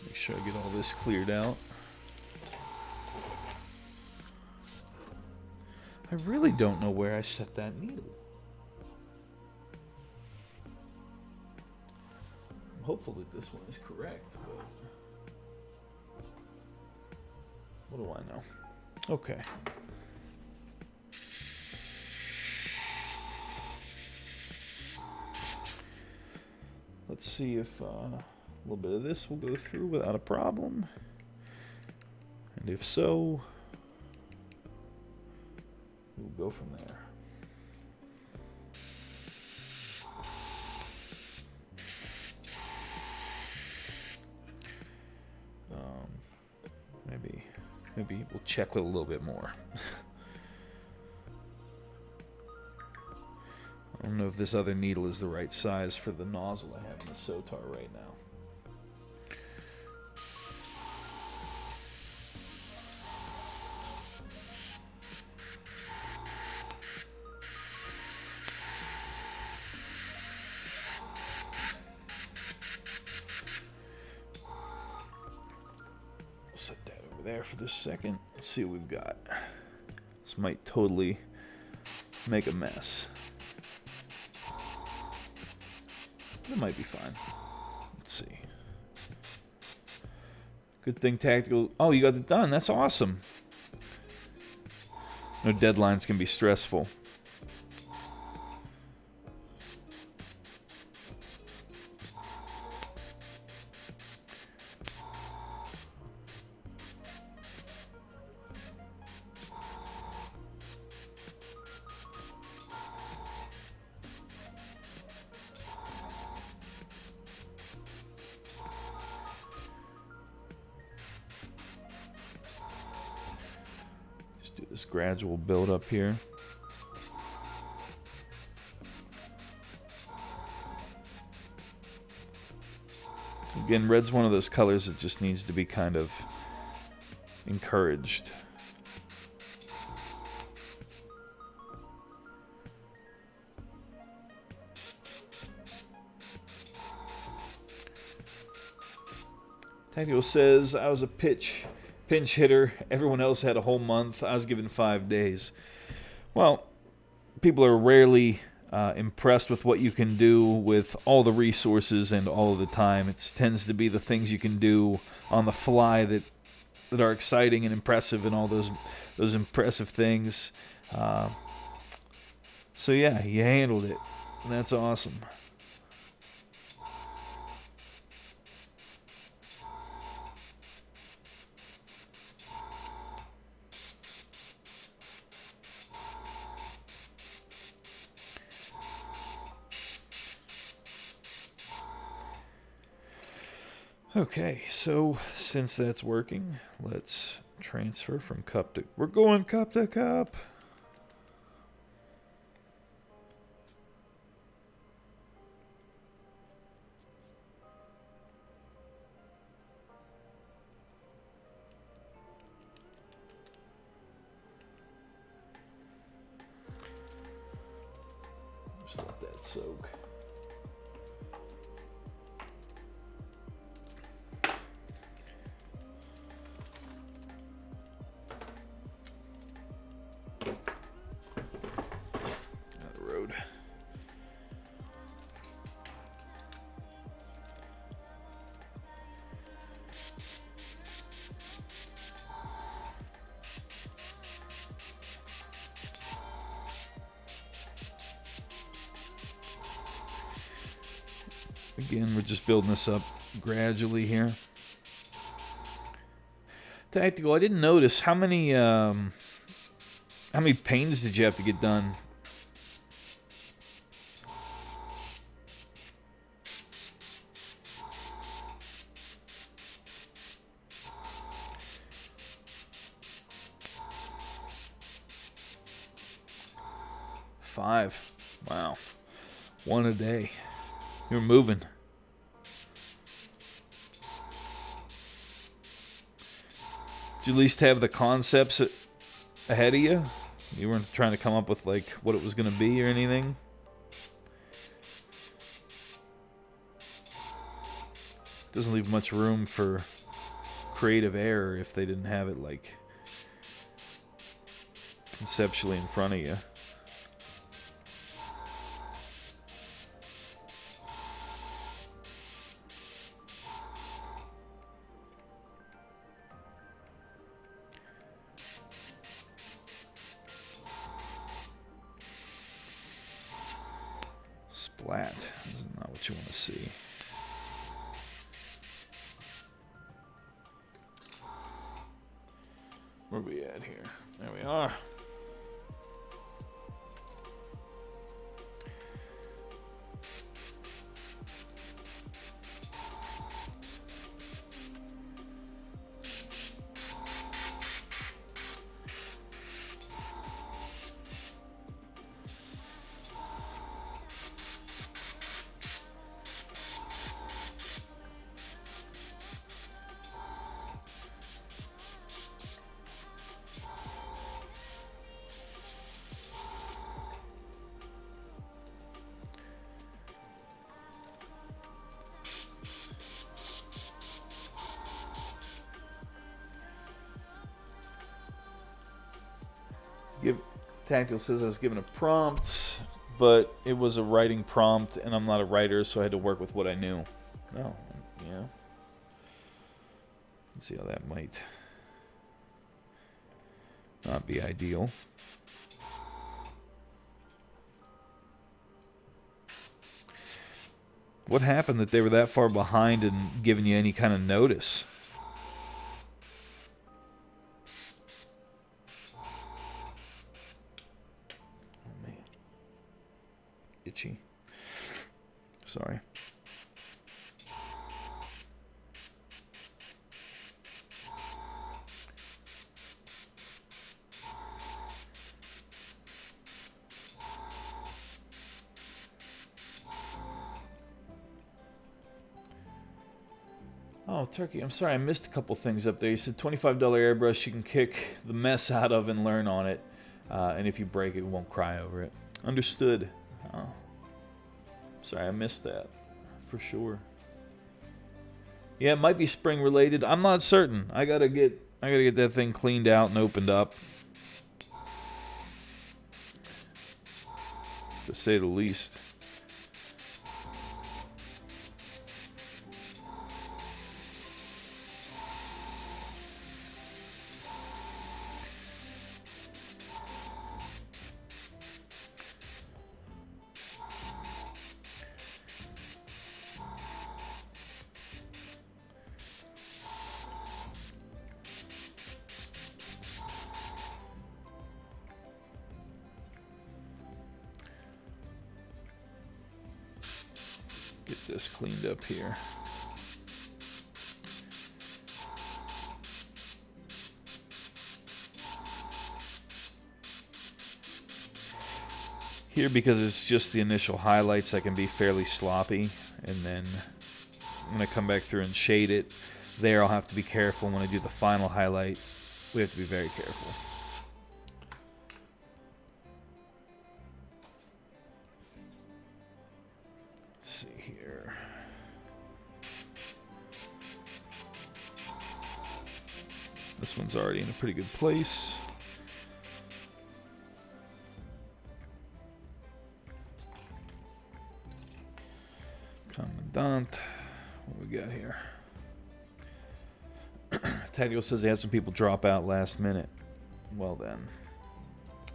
Make sure I get all this cleared out. I really don't know where I set that needle. I'm hopeful that this one is correct, but what do I know? Okay. Let's see if a little bit of this will go through without a problem. And if so, we'll go from there. Maybe we'll check with a little bit more. I don't know if this other needle is the right size for the nozzle I have in the Sotar right now. Set that over there for this second. Let's see what we've got. This might totally make a mess. It might be fine. Let's see. Good thing Tactical. Oh, you got it done. That's awesome. No, deadlines can be stressful. Do this gradual build up here. Again, red's one of those colors that just needs to be kind of encouraged. Tactical says, I was a pinch hitter. Everyone else had a whole month. I was given 5 days. Well, people are rarely impressed with what you can do with all the resources and all of the time. It tends to be the things you can do on the fly that are exciting and impressive, and all those impressive things. So yeah, you handled it. And that's awesome. Okay, so since that's working, let's transfer from cup to... We're going cup to cup. Just let that soak. Again, we're just building this up gradually here. Tactical, I didn't notice how many How many paintings did you have to get done? Five. Wow. One a day. You're moving. Did you at least have the concepts ahead of you? You weren't trying to come up with like what it was going to be or anything? Doesn't leave much room for creative error if they didn't have it like conceptually in front of you. Splat. This is not what you want to see. Where are we at here? There we are. Tactical says I was given a prompt, but it was a writing prompt, and I'm not a writer, so I had to work with what I knew. Oh, yeah. Let's see how that might not be ideal. What happened that they were that far behind and giving you any kind of notice? Itchy. Sorry. Oh, Turkey, I'm sorry I missed a couple things up there. You said $25 airbrush you can kick the mess out of and learn on it. And if you break it, you won't cry over it. Understood. Oh. Sorry, I missed that. For sure. Yeah, it might be spring related. I'm not certain. I gotta get that thing cleaned out and opened up. To say the least. This cleaned up here. Here, because it's just the initial highlights, I can be fairly sloppy, and then I'm going to come back through and shade it. There I'll have to be careful. When I do the final highlight, we have to be very careful. This one's already in a pretty good place. Commandant. What we got here? Tactical says they had some people drop out last minute. Well then.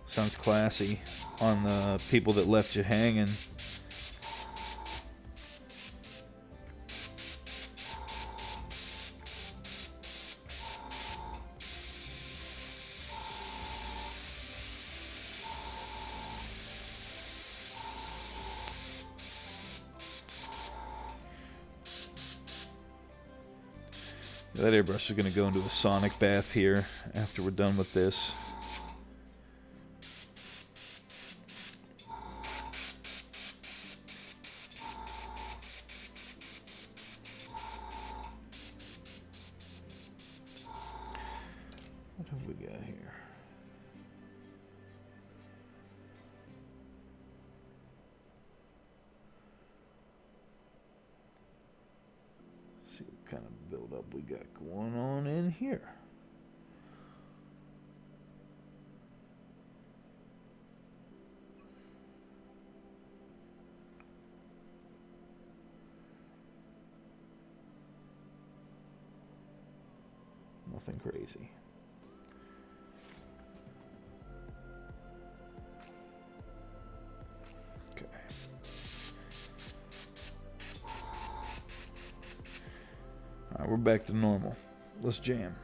Sounds classy on the people that left you hanging. That airbrush is going to go into a sonic bath here after we're done with this. What have we got here? See what kind of build-up we got going on in here. Nothing crazy. Okay. Alright, we're back to normal. Let's jam.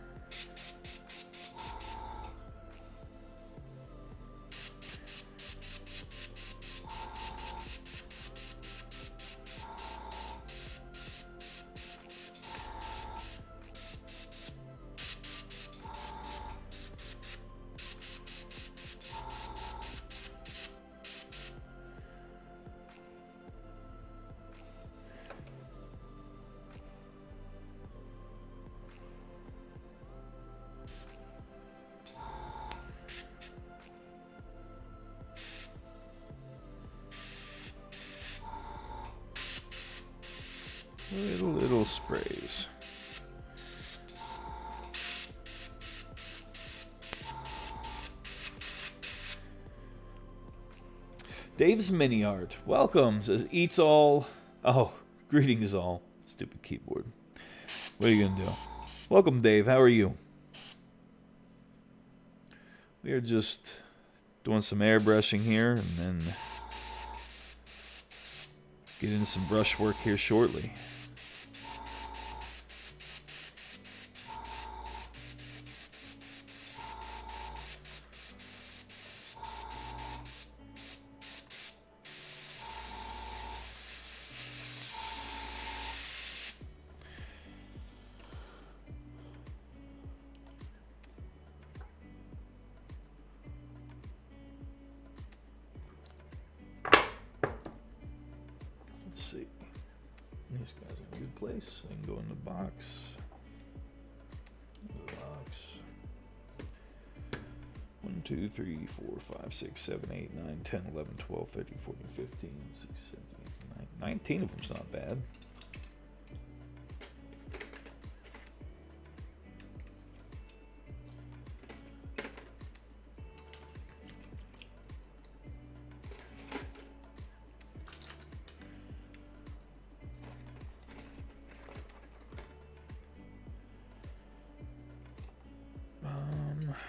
Little sprays. Dave's Mini Art. Welcome. Says eats all. Oh, greetings all. Stupid keyboard. What are you gonna do? Welcome, Dave. How are you? We are just doing some airbrushing here and then get into some brush work here shortly. Let's see. These guys are in a good place. They can go in the box. Box. 1, 2, 3, 4, 5, 6, 7, 8, 9, 10, 11, 12, 13, 14, 15, 16, 17, 18, 19 of them's not bad.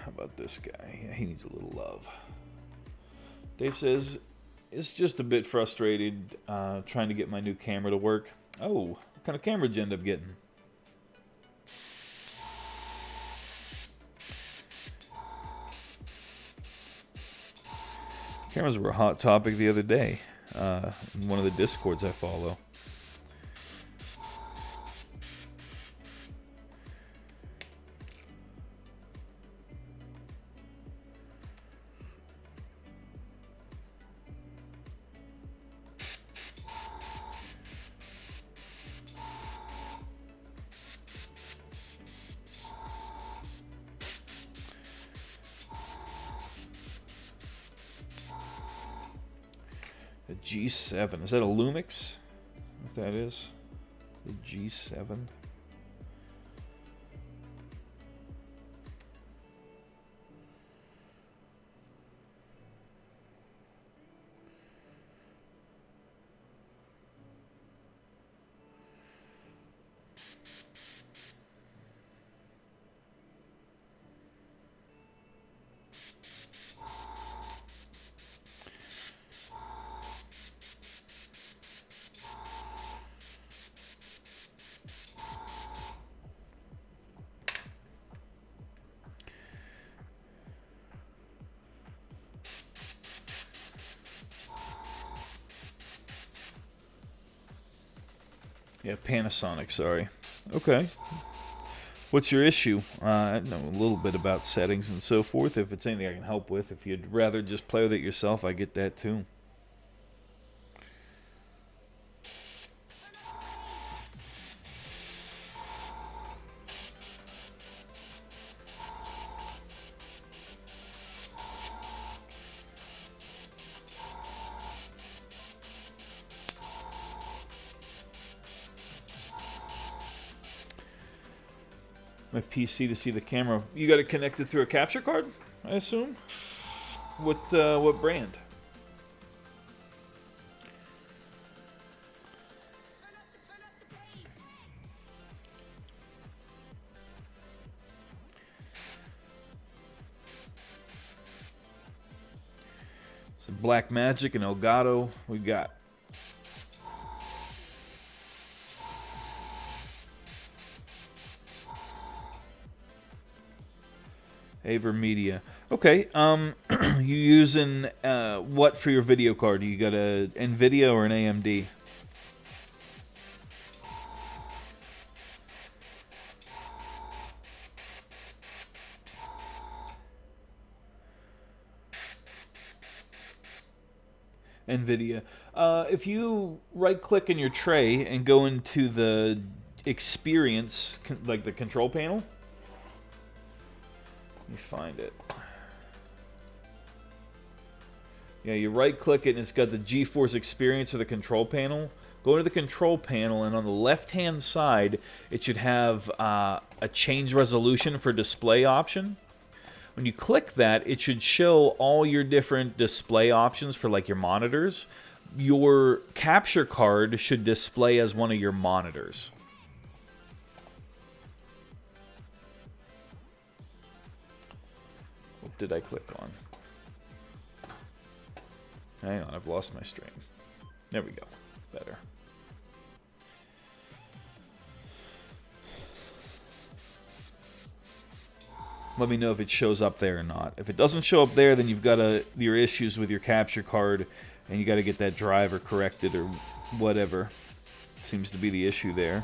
How about this guy? Yeah, he needs a little love. Dave says, it's just a bit frustrated trying to get my new camera to work. Oh, what kind of camera did you end up getting? Cameras were a hot topic the other day in one of the Discords I follow. A G7. Is that a Lumix? What that is? The G7. Yeah, Panasonic, sorry. Okay. What's your issue? I know a little bit about settings and so forth. If it's anything I can help with, if you'd rather just play with it yourself, I get that too. My PC to see the camera. You got it connected through a capture card, I assume? What brand? So Black Magic and Elgato we got. AverMedia. Okay, you using what for your video card? You got a NVIDIA or an AMD? NVIDIA. If you right-click in your tray and go into the experience, like the control panel, let me find it. Yeah, you right-click it and it's got the GeForce Experience or the control panel. Go to the control panel and on the left-hand side, it should have a change resolution for display option. When you click that, it should show all your different display options for like your monitors. Your capture card should display as one of your monitors. What did I click on? Hang on, I've lost my stream. There we go. Better. Let me know if it shows up there or not. If it doesn't show up there, then you've got your issues with your capture card, and you got to get that driver corrected or whatever. Seems to be the issue there.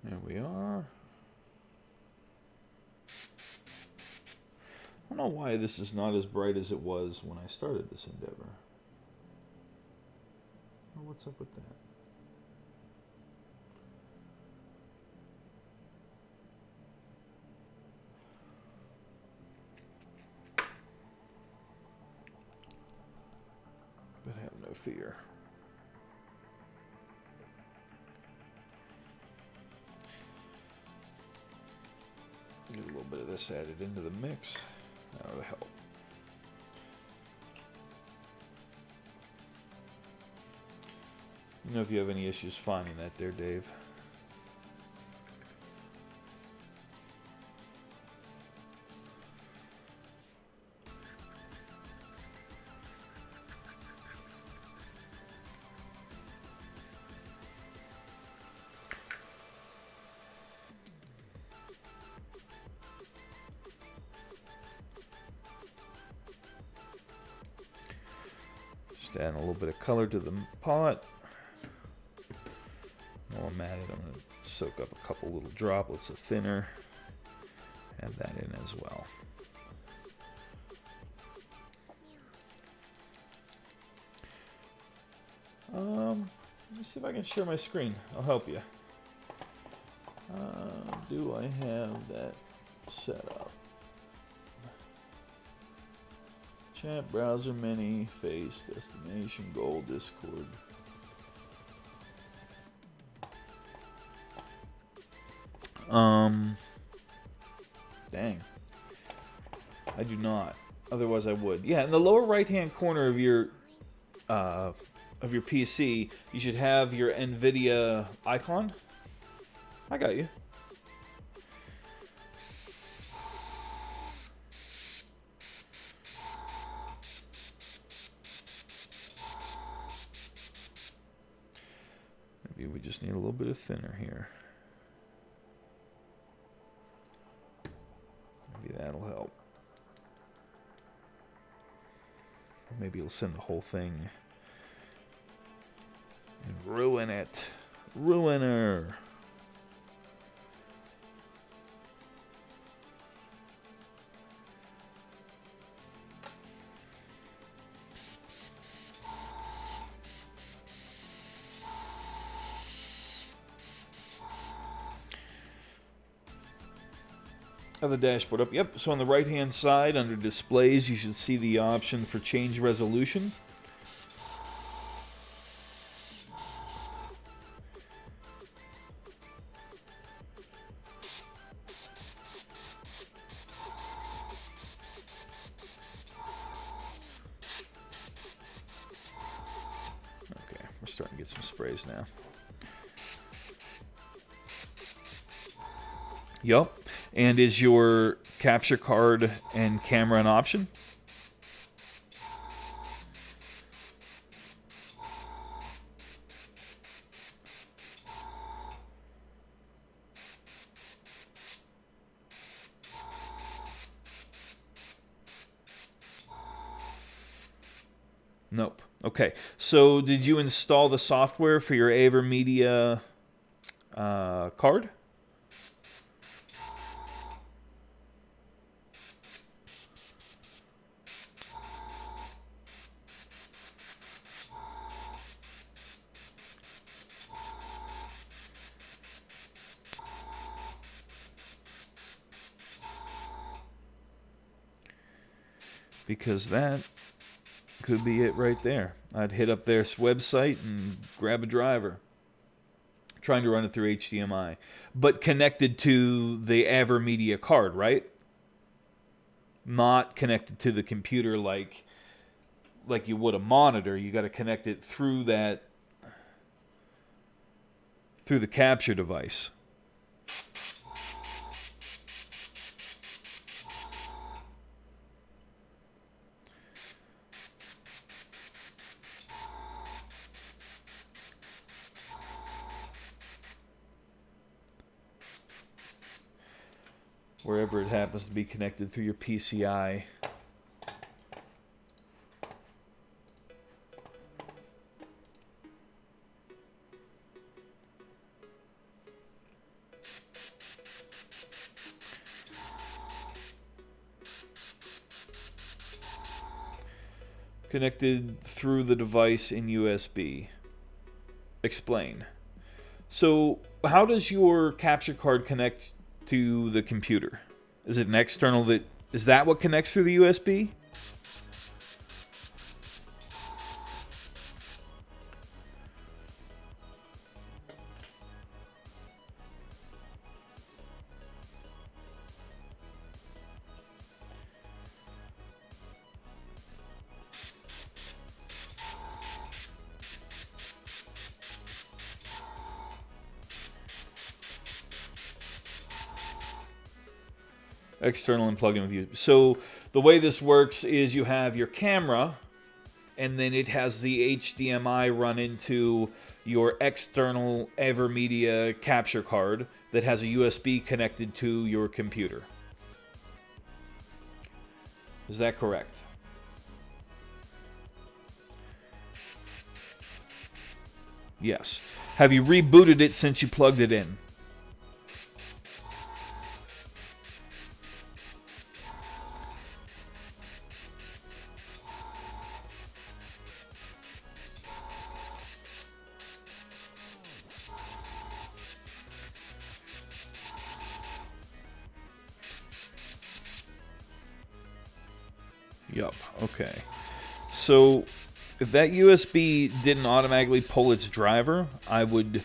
There we are. I don't know why this is not as bright as it was when I started this endeavor. Oh, what's up with that? But have no fear. Get a little bit of this added into the mix. That would help. You know if you have any issues finding that there, Dave. Just adding a little bit of color to the pot. While I'm at it, I'm going to soak up a couple little droplets of thinner. Add that in as well. Let me see if I can share my screen. I'll help you. Do I have that set up? Chat, browser, menu, face, destination, goal, Discord. Dang. I do not. Otherwise I would. Yeah, in the lower right-hand corner of your PC, you should have your NVIDIA icon. I got you. bit thinner here. Maybe that'll help. Or maybe it'll send the whole thing and ruin it. Ruiner. Of the dashboard up. Yep, so on the right hand side under displays you should see the option for change resolution. Okay, we're starting to get some sprays now. Yup. And is your capture card and camera an option? Nope. Okay. So did you install the software for your AverMedia card? Because that could be it right there. I'd hit up their website and grab a driver. Trying to run it through HDMI. But connected to the AverMedia card, right? Not connected to the computer like you would a monitor. You got to connect it through the capture device. Wherever it happens to be connected through your PCI. Connected through the device in USB. Explain. So, how does your capture card connect to the computer? Is it an external is that what connects through the USB? External and plug in with you. So the way this works is you have your camera, and then it has the HDMI run into your external AverMedia capture card that has a USB connected to your computer. Is that correct? Yes. Have you rebooted it since you plugged it in? Yup, okay. So, if that USB didn't automatically pull its driver, I would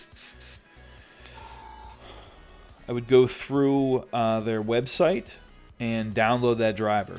go through their website and download that driver.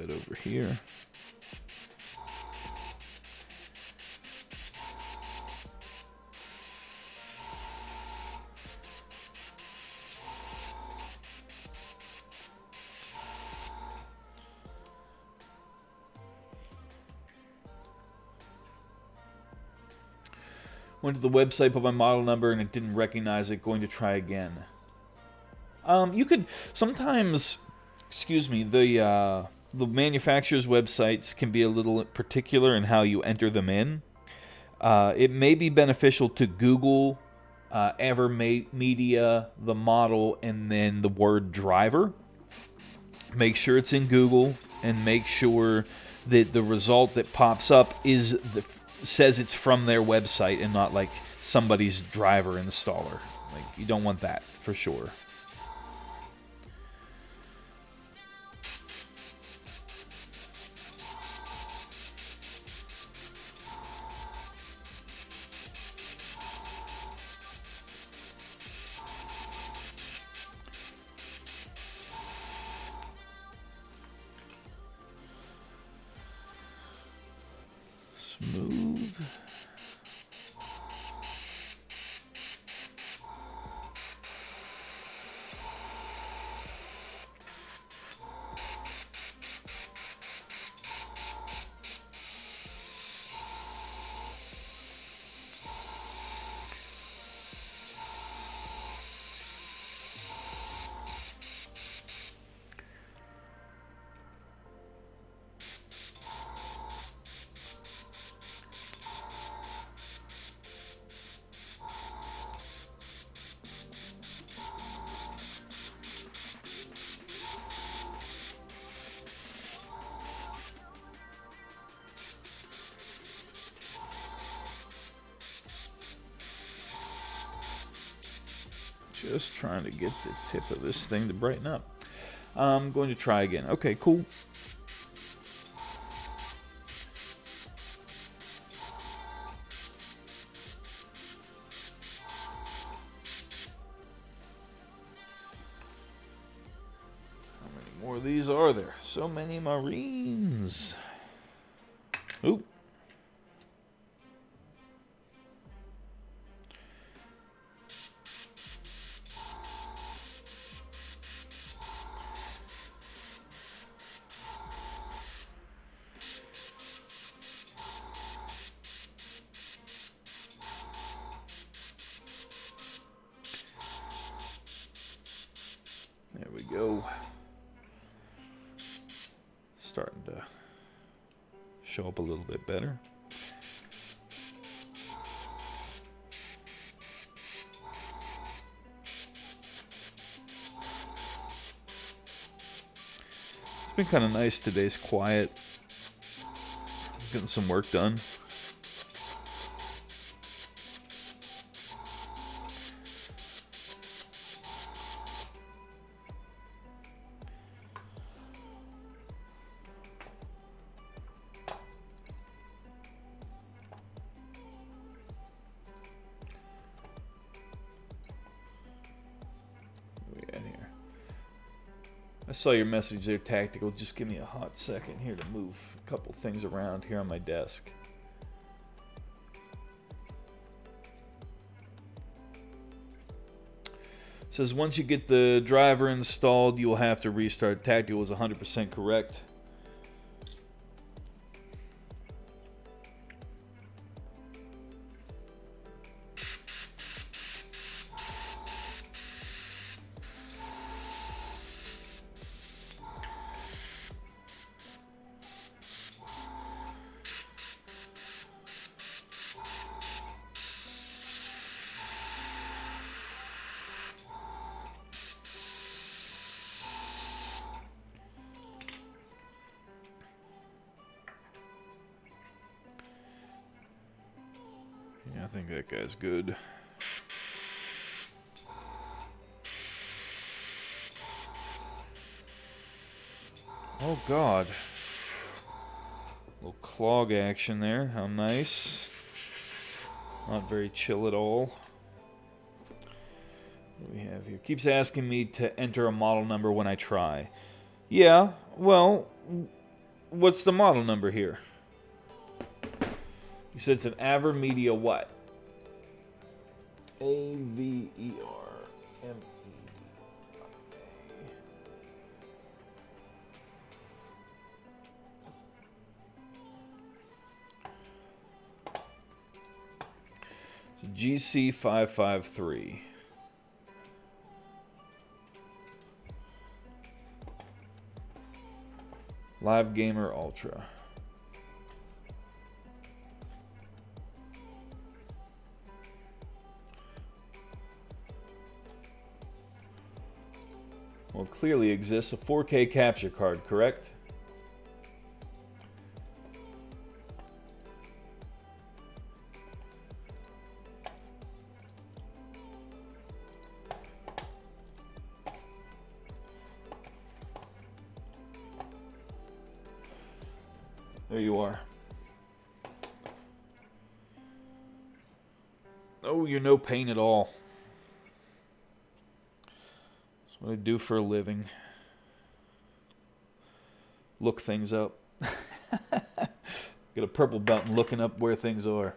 bit over here. Went to the website, put my model number, and it didn't recognize it. Going to try again. You could sometimes, excuse me, the manufacturer's websites can be a little particular in how you enter them in. It may be beneficial to Google Media, the model, and then the word driver. Make sure it's in Google, and make sure that the result that pops up says it's from their website and not like somebody's driver installer. Like, you don't want that for sure. Smooth. Just trying to get the tip of this thing to brighten up. I'm going to try again. Okay, cool. How many more of these are there? So many Marines. Oop. There we go. Starting to show up a little bit better. It's been kind of nice. Today's quiet. Getting some work done. I saw your message there, Tactical. Just give me a hot second here to move a couple things around here on my desk. It says once you get the driver installed, you will have to restart. Tactical is 100% correct. Yeah, I think that guy's good. Oh God. Little clog action there. How nice. Not very chill at all. What do we have here? Keeps asking me to enter a model number when I try. Yeah, well, What's the model number here? You said it's an Avermedia what? Avermedia. It's a GC553. Live Gamer Ultra. Well, clearly exists a 4K capture card, correct? There you are. Oh, you're no pain at all. That's what I do for a living. Look things up. Get a purple belt and looking up where things are.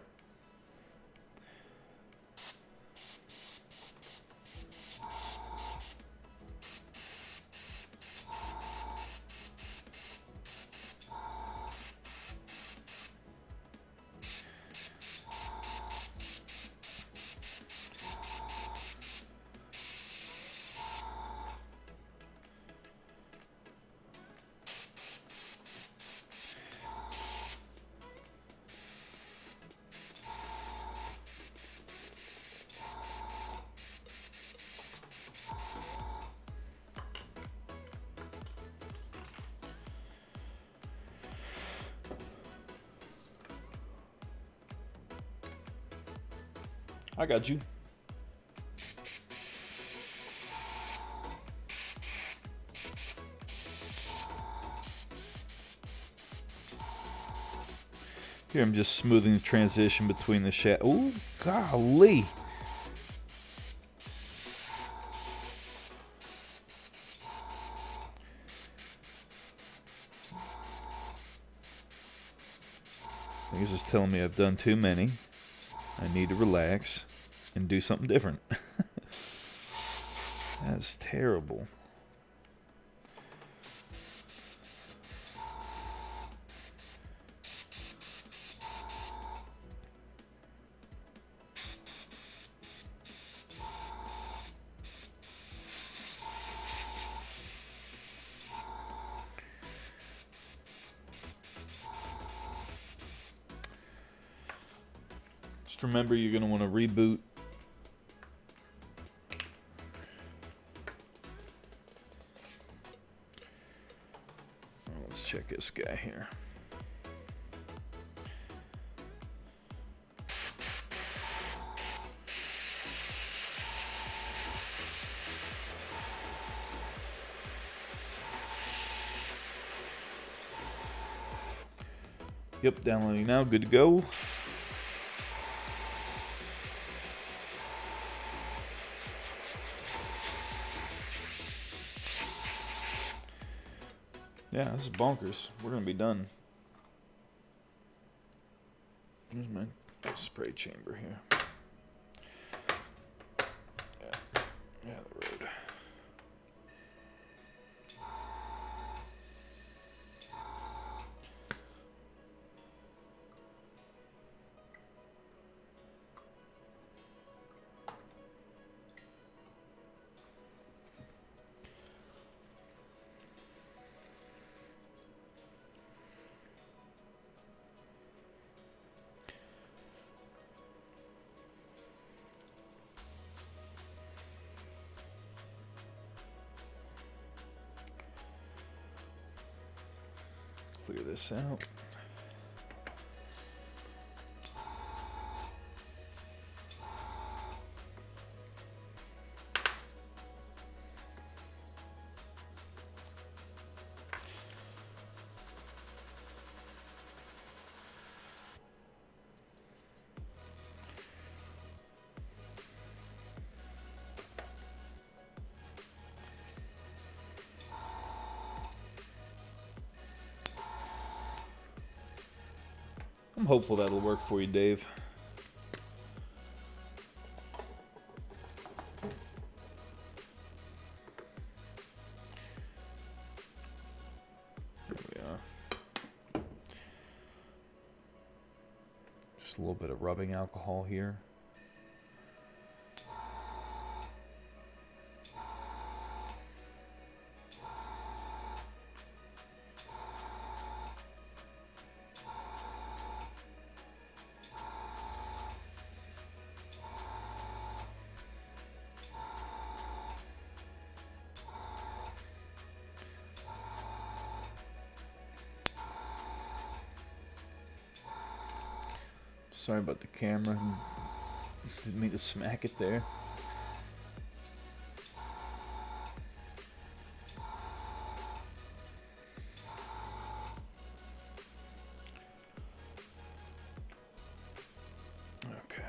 I got you. Here I'm just smoothing the transition between the shadow. Ooh, golly. I think it's just telling me I've done too many. I need to relax and do something different. That's terrible. Just remember, you're going to want to reboot. Let's check this guy here. Yep, downloading now. Good to go. Yeah, this is bonkers. We're gonna be done. Here's my spray chamber here. Yeah, the road. Clear this out. I'm hopeful that'll work for you, Dave. There we are. Just a little bit of rubbing alcohol here. Sorry about the camera. Didn't mean to smack it there. Okay.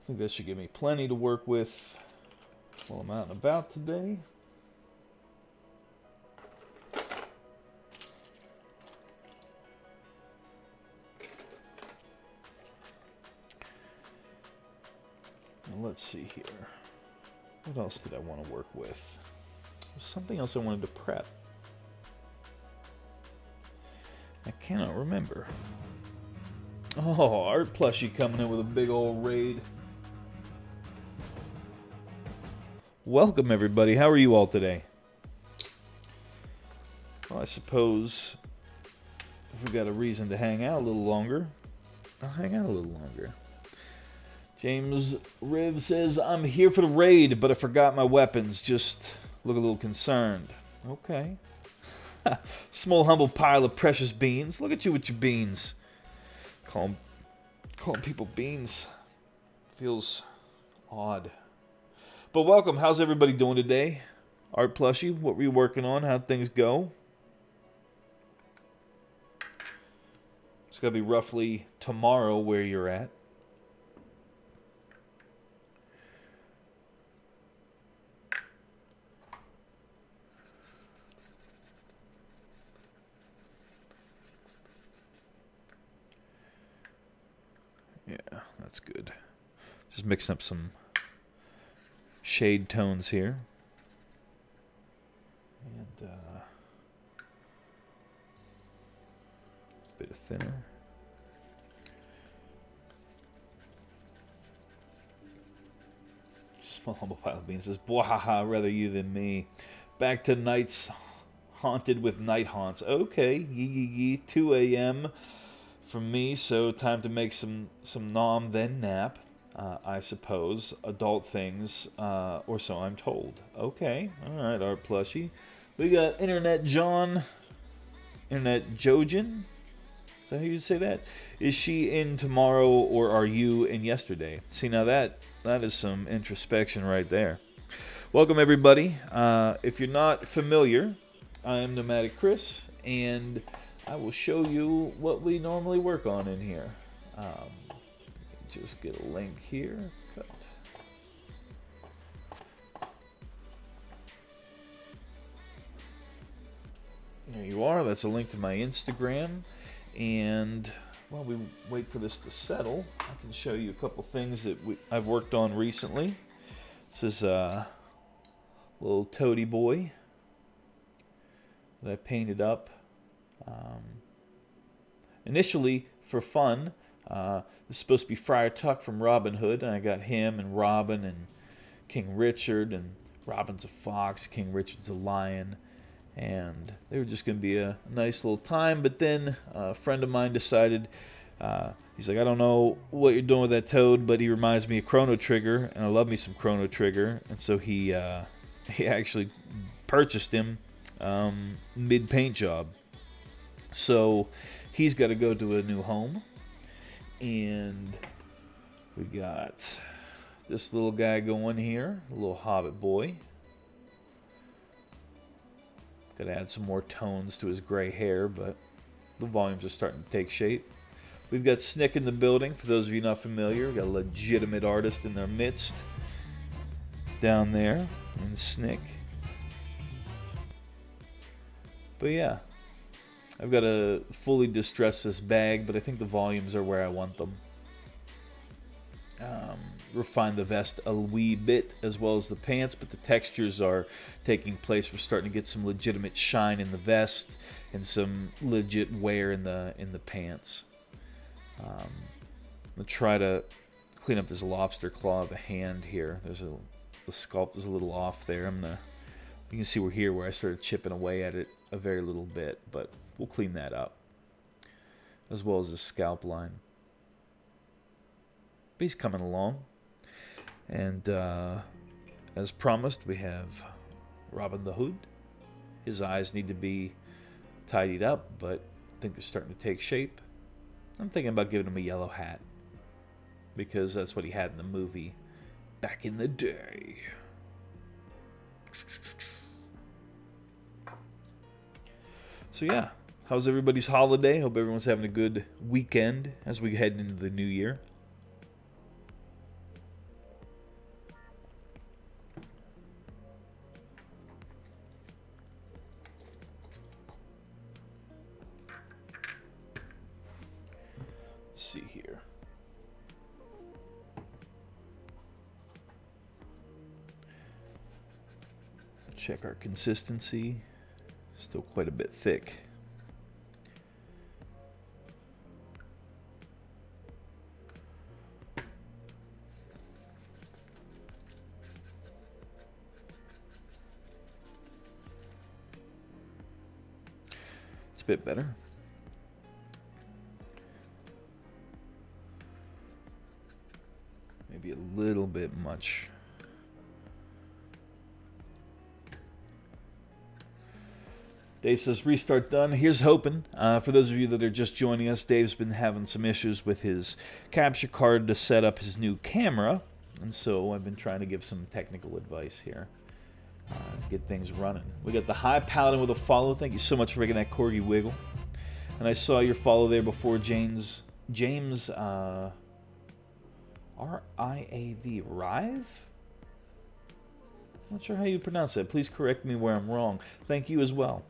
I think that should give me plenty to work with while I'm out and about today. Now let's see here. What else did I want to work with? There's something else I wanted to prep. I cannot remember. Oh, Art Plushie coming in with a big old raid. Welcome, everybody. How are you all today? Well, I suppose if we got a reason to hang out a little longer, I'll hang out a little longer. James Riv says, I'm here for the raid, but I forgot my weapons. Just look a little concerned. Okay. Small, humble pile of precious beans. Look at you with your beans. Calling people beans feels odd. But welcome. How's everybody doing today? Art Plushie, what were you working on? How'd things go? It's going to be roughly tomorrow where you're at. Yeah, that's good. Just mixing up some shade tones here. And a bit of thinner. Small humble pile of beans says, "Bwahaha, rather you than me." Back to nights haunted with night haunts. Okay, yee 2 a.m. for me, so time to make some nom, then nap. I suppose. Adult things, or so I'm told. Okay, alright, Art Plushie. We got Internet John. Internet Jojen? Is that how you say that? Is she in tomorrow, or are you in yesterday? See, now that is some introspection right there. Welcome, everybody. If you're not familiar, I am Nomadic Chris, and I will show you what we normally work on in here. Just get a link here. Cut. There you are. That's a link to my Instagram. And while we wait for this to settle, I can show you a couple things that I've worked on recently. This is a little toady boy that I painted up. Initially for fun. This is supposed to be Friar Tuck from Robin Hood, and I got him and Robin and King Richard, and Robin's a fox, King Richard's a lion, and they were just going to be a nice little time. But then a friend of mine decided, he's like, I don't know what you're doing with that toad, but he reminds me of Chrono Trigger, and I love me some Chrono Trigger, and so he actually purchased him mid-paint job. So he's got to go to a new home. And we got this little guy going here, a little hobbit boy. Got to add some more tones to his gray hair, but the volumes are starting to take shape. We've got Snick in the building. For those of you not familiar, we've got a legitimate artist in their midst. down there and Snick. But yeah, I've got to fully distress this bag, but I think the volumes are where I want them. Refine the vest a wee bit as well as the pants, but the textures are taking place. We're starting to get some legitimate shine in the vest and some legit wear in the pants. I'm gonna try to clean up this lobster claw of a hand here. The sculpt is a little off there. You can see where I started chipping away at it a very little bit, but we'll clean that up, as well as the scalp line. But he's coming along. And as promised, we have Robin the Hood. His eyes need to be tidied up, but I think they're starting to take shape. I'm thinking about giving him a yellow hat, because that's what he had in the movie back in the day. So yeah, how's everybody's holiday? Hope everyone's having a good weekend as we head into the new year. Let's see here. Check our consistency. Still quite a bit thick. It's a bit better. Maybe a little bit much. Dave says, restart done. Here's hoping. For those of you that are just joining us, Dave's been having some issues with his capture card to set up his new camera. And so I've been trying to give some technical advice here. Get things running. We got the High Paladin with a follow. Thank you so much for making that corgi wiggle. And I saw your follow there before, James R-I-A-V, Rive? Not sure how you pronounce that. Please correct me where I'm wrong. Thank you as well.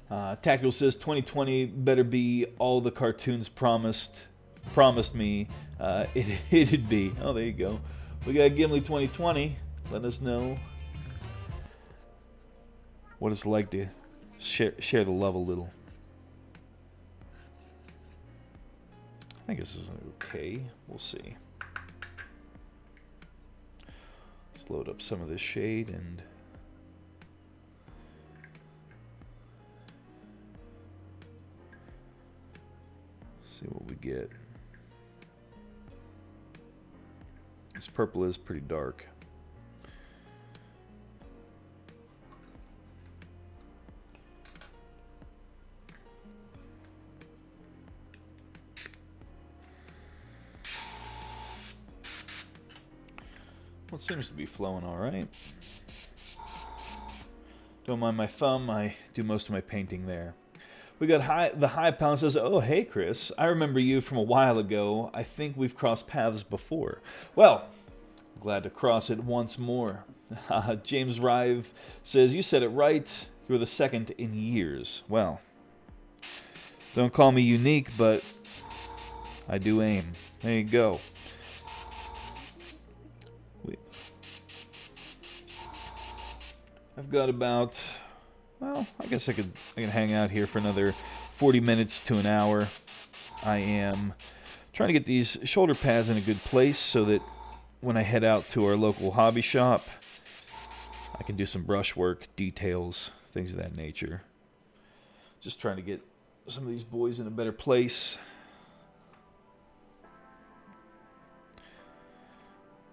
Tactical says 2020 better be all the cartoons promised me it'd be. Oh, there you go. We got Gimli 2020. Let us know what it's like to share the love a little. I think this is okay. We'll see. Let's load up some of this shade and see what we get. This purple is pretty dark. Well, it seems to be flowing all right. Don't mind my thumb. I do most of my painting there. We got the High Paladin says, oh, hey, Chris. I remember you from a while ago. I think we've crossed paths before. Well, glad to cross it once more. James Rive says, you said it right. You were the second in years. Well, don't call me unique, but I do aim. There you go. I've got about, well, I guess I can hang out here for another 40 minutes to an hour. I am trying to get these shoulder pads in a good place so that when I head out to our local hobby shop, I can do some brushwork, details, things of that nature. Just trying to get some of these boys in a better place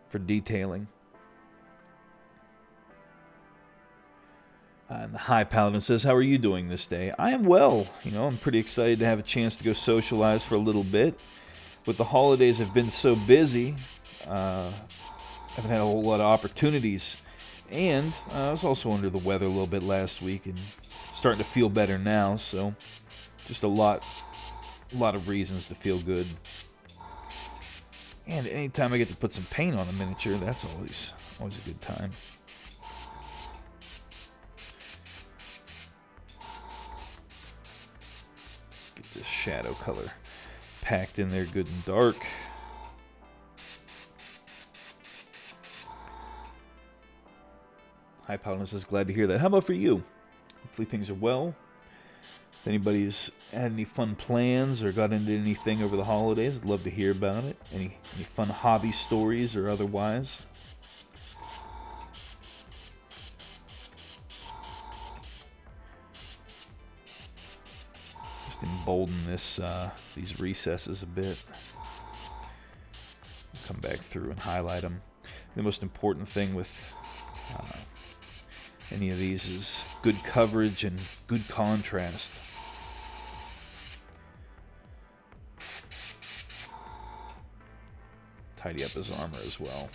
for detailing. And the High Paladin says, how are you doing this day? I am well. I'm pretty excited to have a chance to go socialize for a little bit. With the holidays, I've been so busy. I haven't had a whole lot of opportunities. And I was also under the weather a little bit last week and starting to feel better now. So just a lot of reasons to feel good. And anytime I get to put some paint on a miniature, that's always a good time. Get this shadow color packed in there good and dark. Hi, Paladin says, glad to hear that. How about for you? Hopefully things are well. If anybody's had any fun plans or got into anything over the holidays, I'd love to hear about it. Any fun hobby stories or otherwise. Just embolden these recesses a bit. Come back through and highlight them. The most important thing with any of these is good coverage and good contrast. Tidy up his armor as well.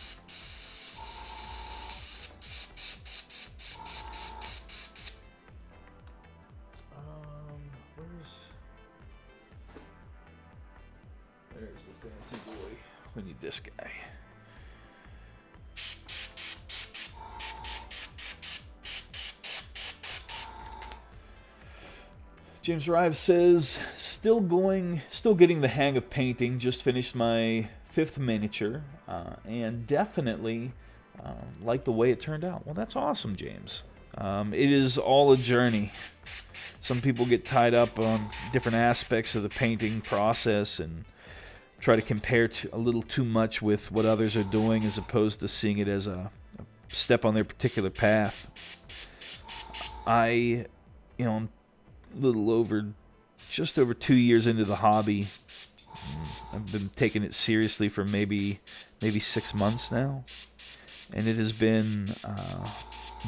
There's the fancy boy. We need this guy. James Rives says, still getting the hang of painting. Just finished my 5th miniature, and definitely like the way it turned out. Well, that's awesome, James. It is all a journey. Some people get tied up on different aspects of the painting process and try to compare a little too much with what others are doing as opposed to seeing it as a step on their particular path. I'm just over 2 years into the hobby. I've been taking it seriously for maybe 6 months now, and it has been a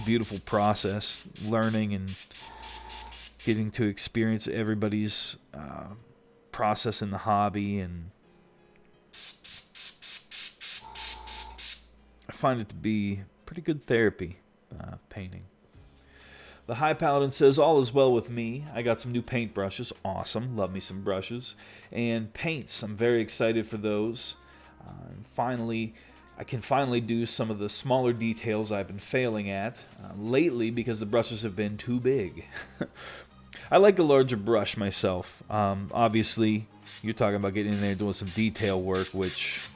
beautiful process, learning and getting to experience everybody's process in the hobby, and I find it to be pretty good therapy, painting. The High Paladin says, all is well with me. I got some new paint brushes. Awesome. Love me some brushes. And paints. I'm very excited for those. I can finally do some of the smaller details I've been failing at lately because the brushes have been too big. I like a larger brush myself. Obviously, you're talking about getting in there and doing some detail work, which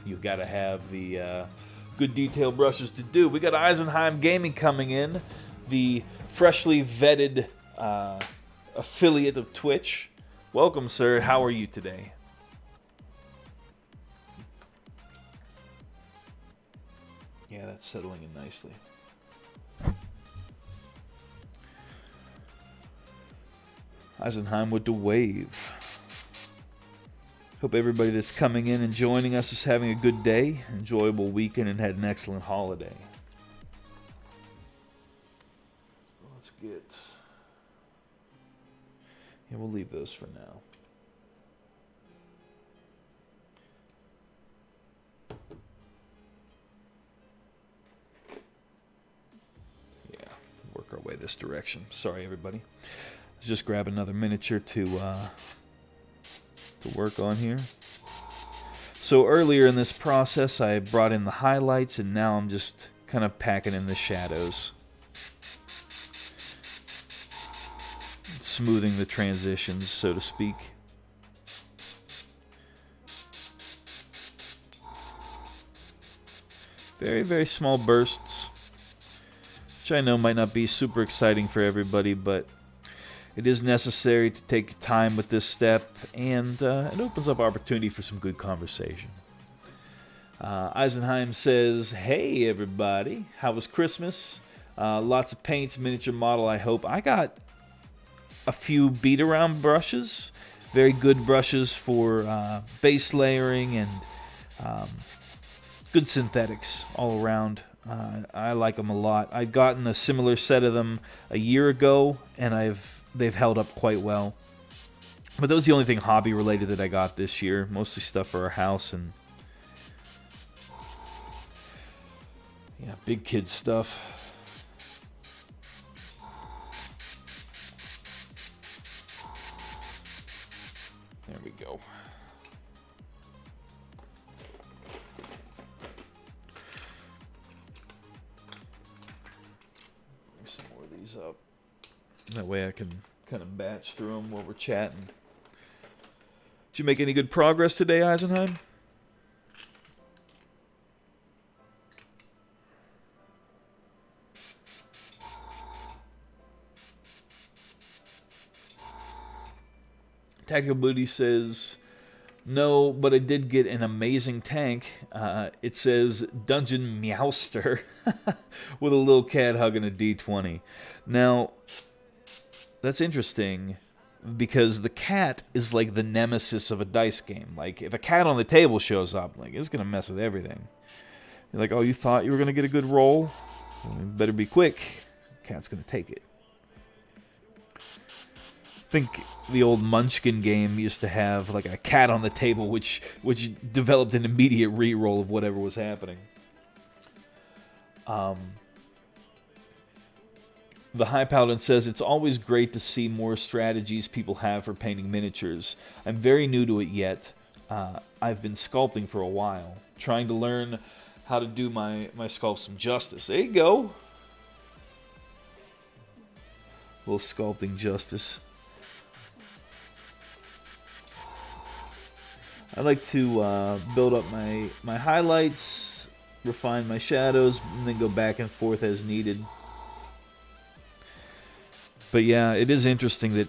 you've got to have the good detail brushes to do. We got Eisenheim Gaming coming in, the freshly vetted affiliate of Twitch. Welcome, sir. How are you today? Yeah, that's settling in nicely. Eisenheim with the wave. Hope everybody that's coming in and joining us is having a good day, enjoyable weekend, and had an excellent holiday. Let's get... Yeah, we'll leave those for now. Yeah, work our way this direction. Sorry, everybody. Let's just grab another miniature to work on here. So earlier in this process I brought in the highlights, and now I'm just kind of packing in the shadows, smoothing the transitions, so to speak. Very, very small bursts, which I know might not be super exciting for everybody, but it is necessary to take your time with this step, and it opens up opportunity for some good conversation. Eisenheim says, hey everybody, how was Christmas? Lots of paints, miniature model, I hope. I got a few beat around brushes, very good brushes for base layering and good synthetics all around. I like them a lot. I'd gotten a similar set of them a year ago, and they've held up quite well. But that was the only thing hobby related that I got this year. Mostly stuff for our house and big kid stuff. There we go. That way I can kind of batch through them while we're chatting. Did you make any good progress today, Eisenheim? Tactical Booty says, no, but I did get an amazing tank. It says Dungeon Meowster with a little cat hugging a D20. Now, that's interesting because the cat is like the nemesis of a dice game. Like, if a cat on the table shows up, like, it's going to mess with everything. You're like, oh, you thought you were going to get a good roll? Well, you better be quick. Cat's going to take it. I think the old Munchkin game used to have like a cat on the table, which developed an immediate re-roll of whatever was happening. The High Paladin says, it's always great to see more strategies people have for painting miniatures. I'm very new to it yet. I've been sculpting for a while, trying to learn how to do my sculpt some justice. There you go. A little sculpting justice. I like to build up my highlights, refine my shadows, and then go back and forth as needed. But yeah, it is interesting that,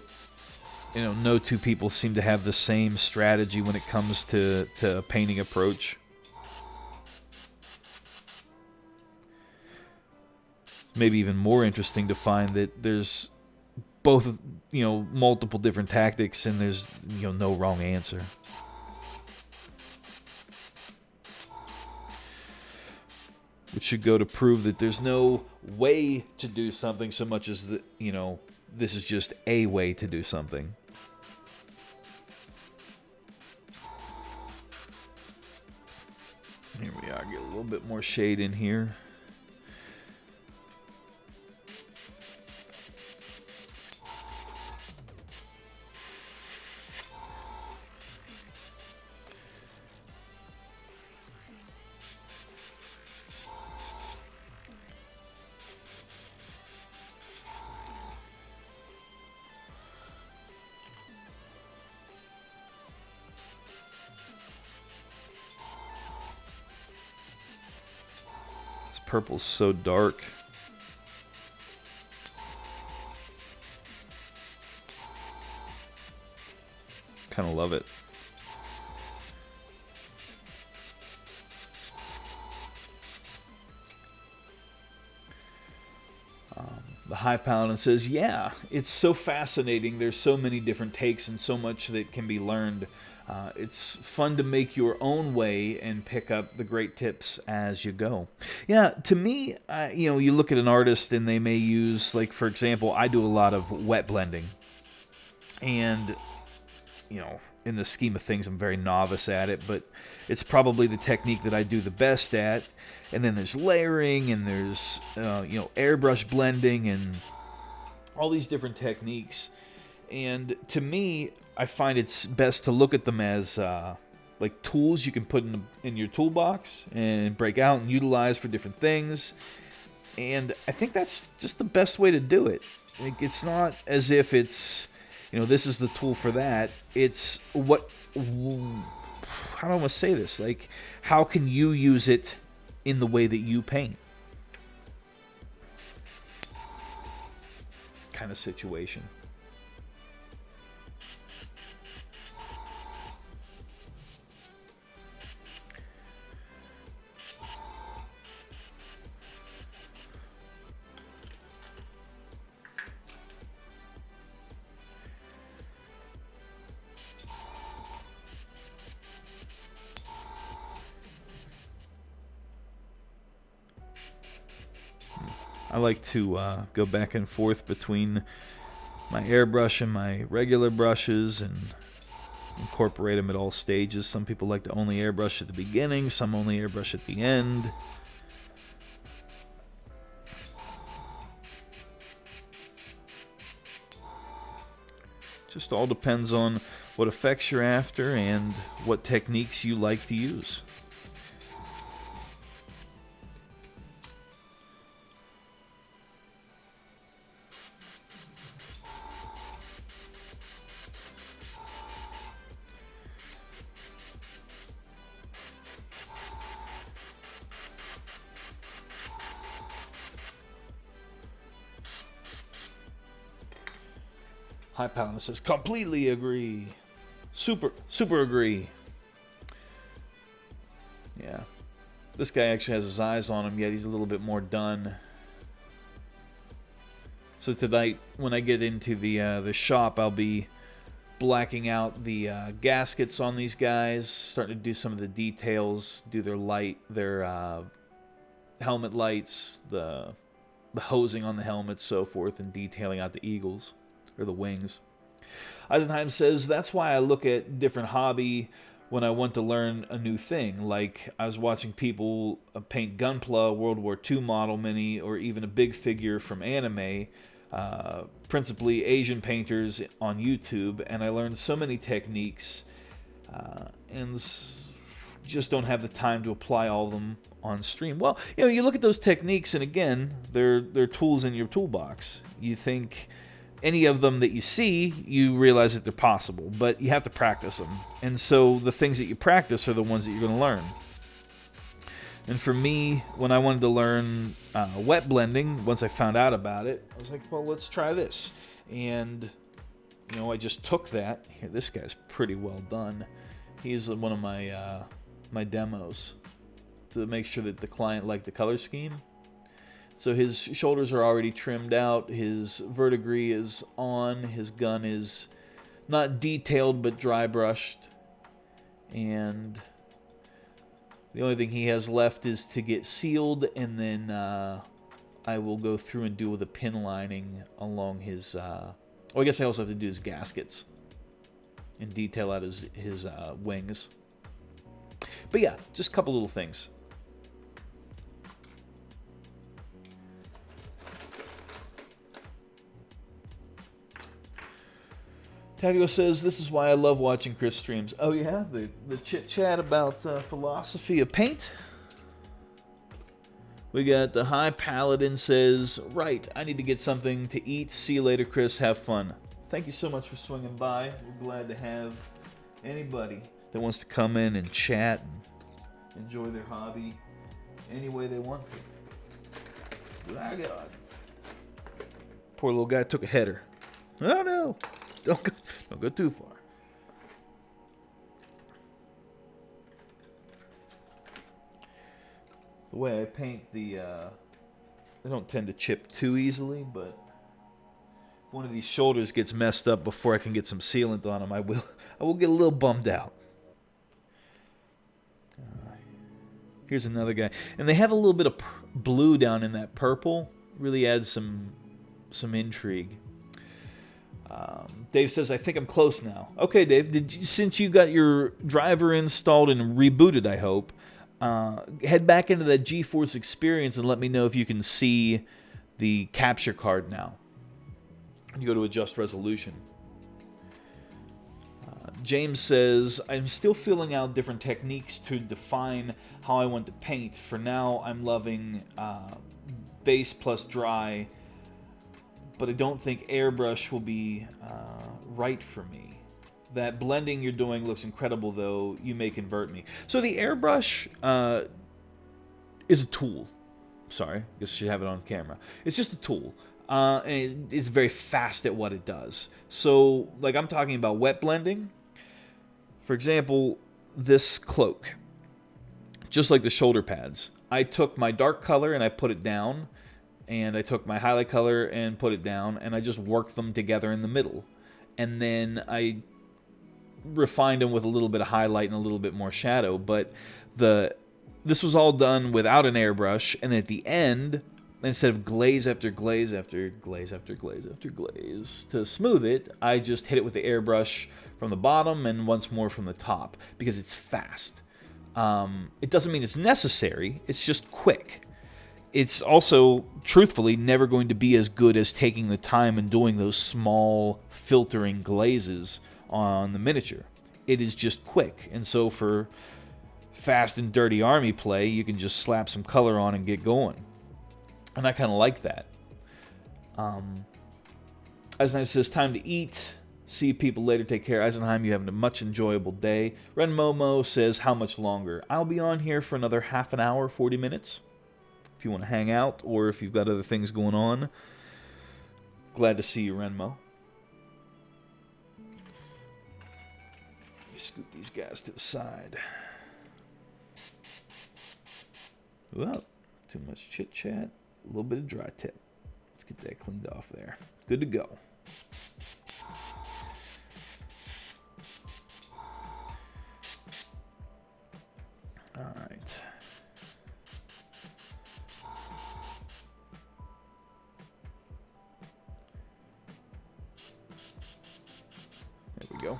you know, no two people seem to have the same strategy when it comes to a painting approach. Maybe even more interesting to find that there's both, you know, multiple different tactics and there's, you know, no wrong answer. Which should go to prove that there's no way to do something so much as that, you know, this is just a way to do something. Here we are, get a little bit more shade in here. Purple's so dark. Kind of love it. The High Paladin says, yeah, it's so fascinating. There's so many different takes and so much that can be learned. It's fun to make your own way and pick up the great tips as you go. Yeah, to me, you know, you look at an artist and they may use, like, for example, I do a lot of wet blending. And, you know, in the scheme of things, I'm very novice at it, but it's probably the technique that I do the best at. And then there's layering and there's, you know, airbrush blending and all these different techniques. And to me, I find it's best to look at them as like tools you can put in your toolbox and break out and utilize for different things. And I think that's just the best way to do it. Like, it's not as if it's, you know, this is the tool for that. It's what, how do I want to say this? Like, how can you use it in the way that you paint? Kind of situation. I like to go back and forth between my airbrush and my regular brushes and incorporate them at all stages. Some people like to only airbrush at the beginning, some only airbrush at the end. Just all depends on what effects you're after and what techniques you like to use. High Paladin says, completely agree. Super agree. Yeah. This guy actually has his eyes on him, yet he's a little bit more done. So tonight, when I get into the shop, I'll be blacking out the gaskets on these guys, starting to do some of the details, do their helmet lights, the hosing on the helmets, so forth, and detailing out the eagles, or the wings. Eisenheim says, that's why I look at different hobby when I want to learn a new thing. Like, I was watching people paint Gunpla, World War II model mini, or even a big figure from anime, principally Asian painters on YouTube, and I learned so many techniques, and just don't have the time to apply all of them on stream. Well, you look at those techniques, and again, they're tools in your toolbox. You think any of them that you see, you realize that they're possible, but you have to practice them. And so the things that you practice are the ones that you're going to learn. And for me, when I wanted to learn wet blending, once I found out about it, I was like, well, let's try this. And, I just took that. Here, this guy's pretty well done. He's one of my my demos to make sure that the client liked the color scheme. So his shoulders are already trimmed out, his verdigris is on, his gun is not detailed but dry brushed, and the only thing he has left is to get sealed, and then I will go through and do the pin lining along his, I guess I also have to do his gaskets and detail out his wings. But yeah, just a couple little things. Tadeo says, this is why I love watching Chris streams. Oh yeah? The chit-chat about philosophy of paint? We got the High Paladin says, right, I need to get something to eat. See you later, Chris. Have fun. Thank you so much for swinging by. We're glad to have anybody that wants to come in and chat and enjoy their hobby any way they want to. My God. Poor little guy took a header. Oh no! Don't go too far. The way I paint they don't tend to chip too easily, but if one of these shoulders gets messed up before I can get some sealant on them, I will get a little bummed out. Here's another guy, and they have a little bit of blue down in that purple. Really adds some intrigue. Dave says, I think I'm close now. Okay, Dave, since you got your driver installed and rebooted, I hope, head back into that GeForce experience and let me know if you can see the capture card now. You go to adjust resolution. James says, I'm still filling out different techniques to define how I want to paint. For now, I'm loving base plus dry, but I don't think airbrush will be right for me. That blending you're doing looks incredible, though. You may convert me. So the airbrush is a tool. Sorry, I guess I should have it on camera. It's just a tool. And it's very fast at what it does. So, like, I'm talking about wet blending. For example, this cloak. Just like the shoulder pads. I took my dark color and I put it down. And I took my highlight color and put it down, and I just worked them together in the middle. And then I refined them with a little bit of highlight and a little bit more shadow. But this was all done without an airbrush, and at the end, instead of glaze after glaze after glaze after glaze after glaze to smooth it, I just hit it with the airbrush from the bottom and once more from the top, because it's fast. It doesn't mean it's necessary, it's just quick. It's also, truthfully, never going to be as good as taking the time and doing those small filtering glazes on the miniature. It is just quick. And so for fast and dirty army play, you can just slap some color on and get going. And I kind of like that. Eisenheim says, time to eat. See people later. Take care. Eisenheim, you have a much enjoyable day. Ren Momo says, how much longer? I'll be on here for another half an hour, 40 minutes. If you want to hang out, or if you've got other things going on. Glad to see you, Renmo. Scoot these guys to the side. Well, too much chit chat. A little bit of dry tip. Let's get that cleaned off there. Good to go. All right. There we go.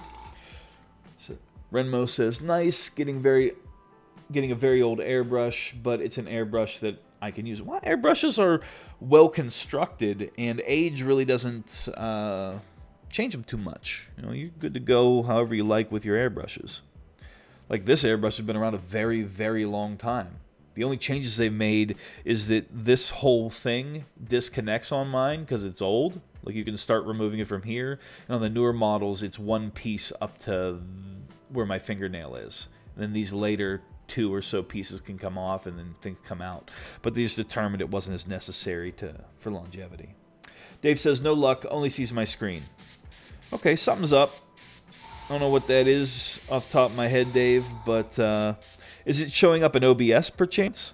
So Renmo says, nice, getting a very old airbrush, but it's an airbrush that I can use. Well, airbrushes are well constructed, and age really doesn't change them too much. You know, you're good to go however you like with your airbrushes. Like this airbrush has been around a very, very long time. The only changes they've made is that this whole thing disconnects on mine because it's old. Like you can start removing it from here, and on the newer models, it's one piece up to where my fingernail is. And then these later 2 or so pieces can come off, and then things come out. But they just determined it wasn't as necessary for longevity. Dave says, no luck, only sees my screen. Okay, something's up. I don't know what that is off the top of my head, Dave, but is it showing up in OBS perchance?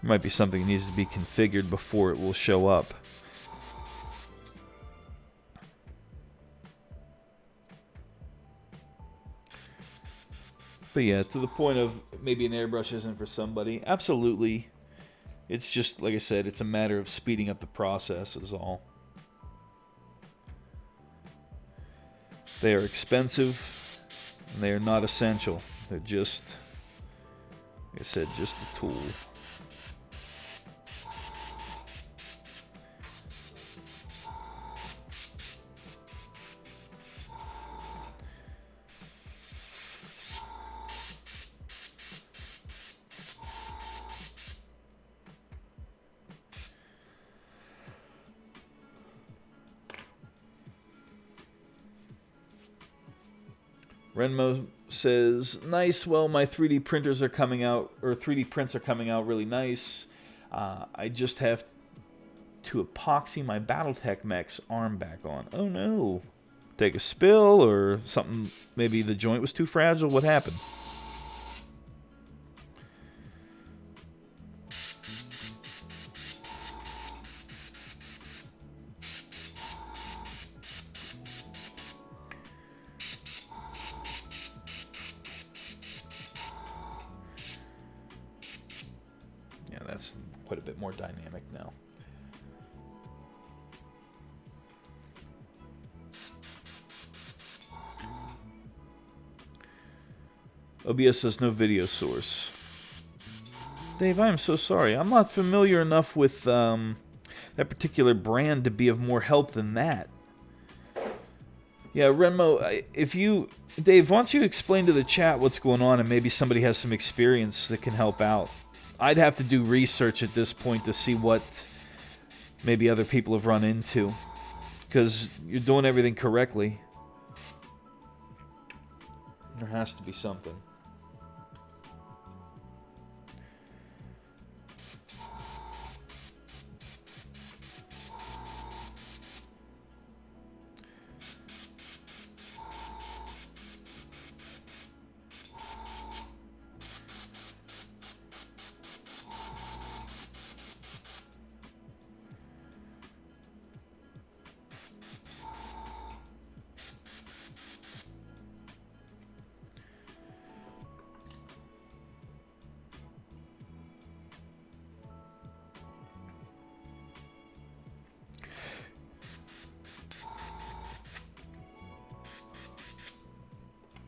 There might be something that needs to be configured before it will show up. But yeah, to the point of maybe an airbrush isn't for somebody. Absolutely. It's just, like I said, it's a matter of speeding up the process is all. They are expensive, and they are not essential. They're just, like I said, just a tool. Renmo says, nice, well, my 3D printers are coming out, or 3D prints are coming out really nice. I just have to epoxy my Battletech mech's arm back on. Oh no. Take a spill or something, maybe the joint was too fragile. What happened? Yeah, that's quite a bit more dynamic now. OBS says no video source. Dave, I am so sorry. I'm not familiar enough with that particular brand to be of more help than that. Yeah, Renmo, Dave, why don't you explain to the chat what's going on, and maybe somebody has some experience that can help out. I'd have to do research at this point to see what maybe other people have run into, because you're doing everything correctly. There has to be something.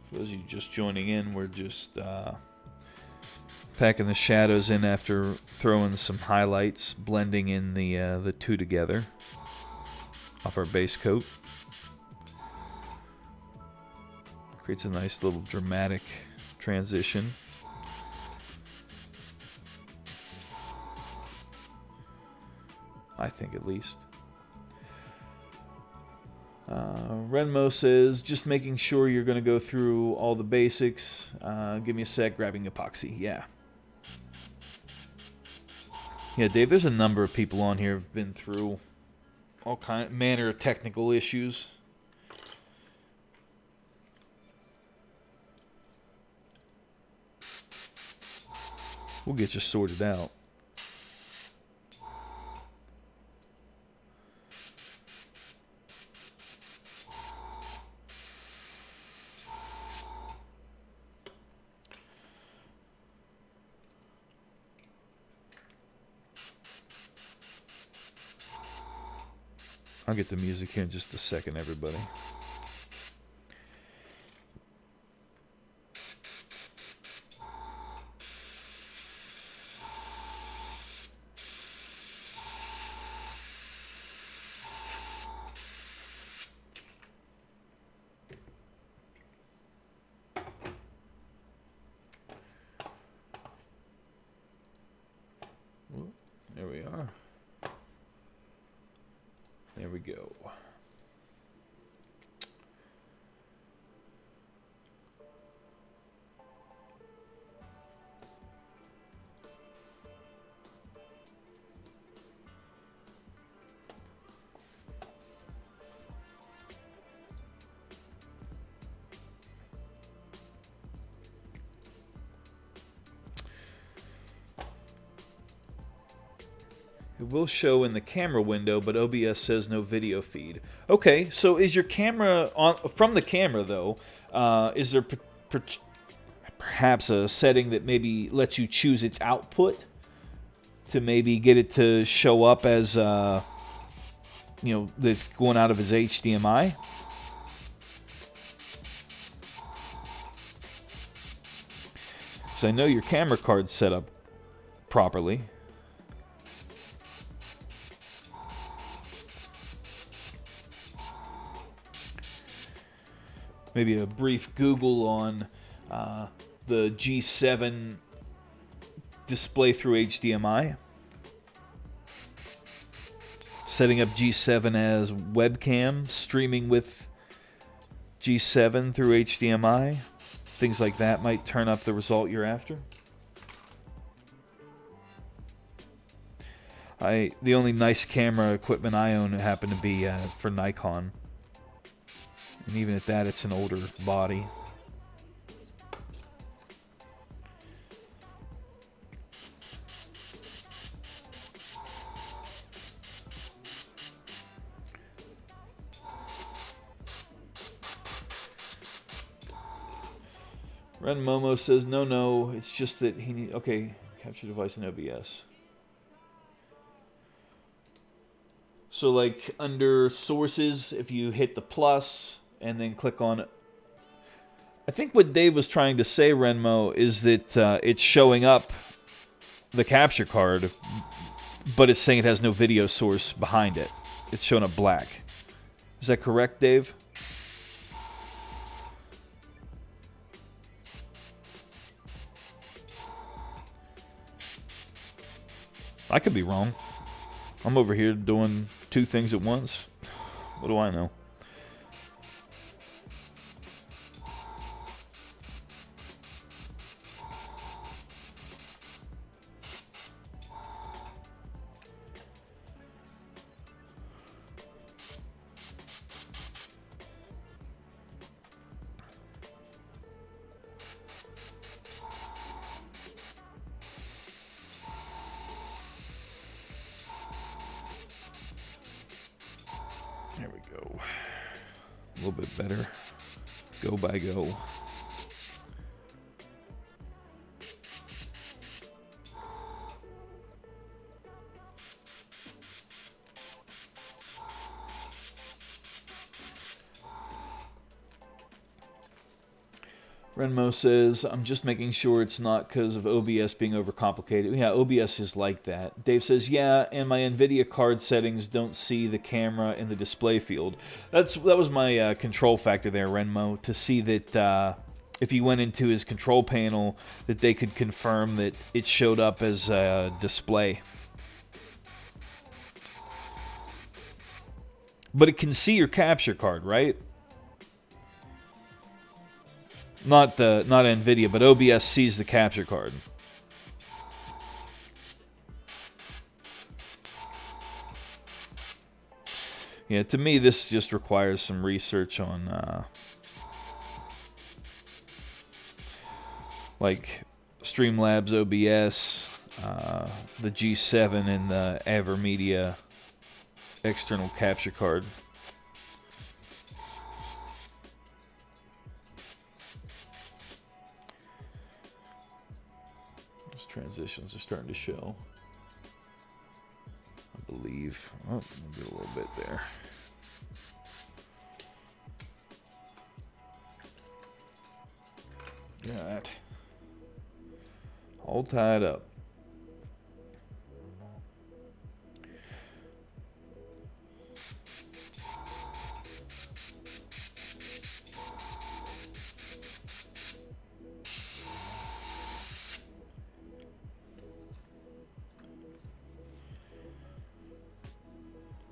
For those of you just joining in, we're just packing the shadows in after throwing some highlights, blending in the two together off our base coat. Creates a nice little dramatic transition. I think at least. Renmo says, just making sure you're going to go through all the basics. Give me a sec, grabbing epoxy. Yeah. Yeah, Dave, there's a number of people on here who've been through all manner of technical issues. We'll get you sorted out. I'll get the music here in just a second, everybody. There we are. There we go. It will show in the camera window, but OBS says no video feed. Okay, so is your camera on from the camera though? Is there perhaps a setting that maybe lets you choose its output to maybe get it to show up as you know, that's going out of his HDMI? So I know your camera card's set up properly. Maybe a brief Google on the G7 display through HDMI. Setting up G7 as webcam, streaming with G7 through HDMI. Things like that might turn up the result you're after. The only nice camera equipment I own happen to be for Nikon. And even at that, it's an older body. Ren Momo says, no, it's just that he need. Okay, capture device in OBS. So like under sources, if you hit the plus and then click on, I think what Dave was trying to say, Renmo, is that it's showing up the capture card, but it's saying it has no video source behind it. It's showing up black. Is that correct, Dave? I could be wrong. I'm over here doing two things at once. What do I know? There we go. A little bit better. Go by go. Renmo says, I'm just making sure it's not because of OBS being overcomplicated. Yeah, OBS is like that. Dave says, yeah, and my NVIDIA card settings don't see the camera in the display field. That was my control factor there, Renmo, to see that if he went into his control panel, that they could confirm that it showed up as a display. But it can see your capture card, right? Not NVIDIA, but OBS sees the capture card. Yeah, to me, this just requires some research on, like, Streamlabs OBS, the G7, and the AverMedia external capture card. Those transitions are starting to show, I believe. Oh, maybe a little bit there. Got all tied up.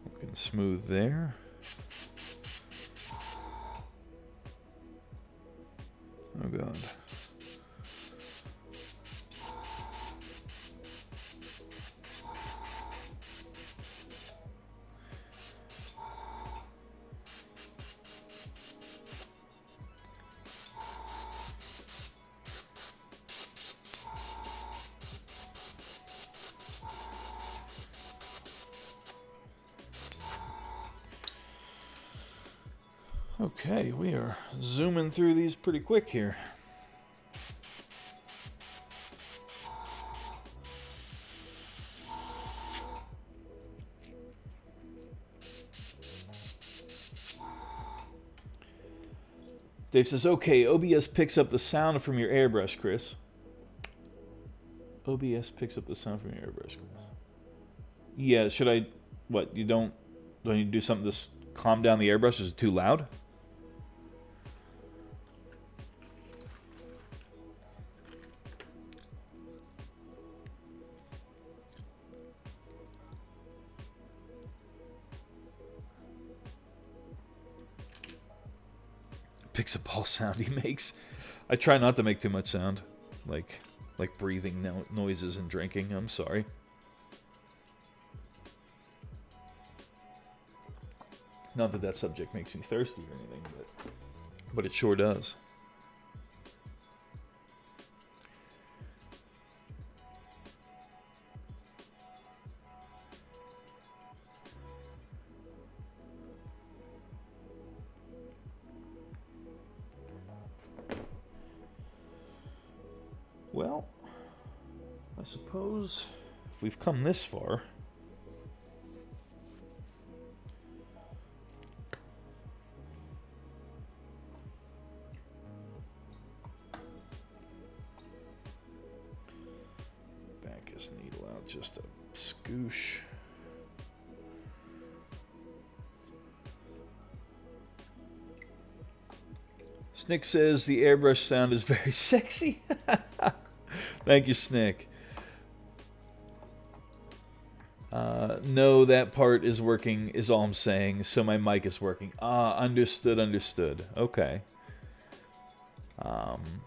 Looking smooth there. Oh God. Okay, we are zooming through these pretty quick here. Dave says, okay, OBS picks up the sound from your airbrush, Chris. OBS picks up the sound from your airbrush, Chris. Yeah, should I... What, you don't... Do I need to do something to calm down the airbrush? Is it too loud? Picks up all sound he makes. I try not to make too much sound. Like breathing noises and drinking. I'm sorry. Not that that subject makes me thirsty or anything, but it sure does. Well, I suppose if we've come this far, back his needle out just a scoosh. Snick says the airbrush sound is very sexy. Thank you, Snick. No, that part is working, is all I'm saying. So my mic is working. Ah, understood. Okay.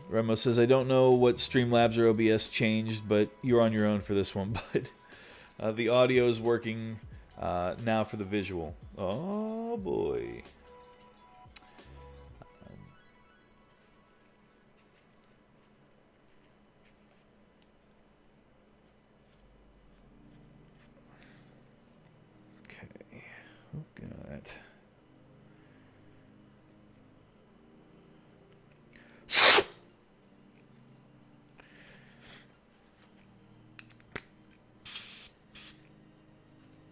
Remo says, I don't know what Streamlabs or OBS changed, but you're on your own for this one. But the audio is working now for the visual. Oh, boy. Got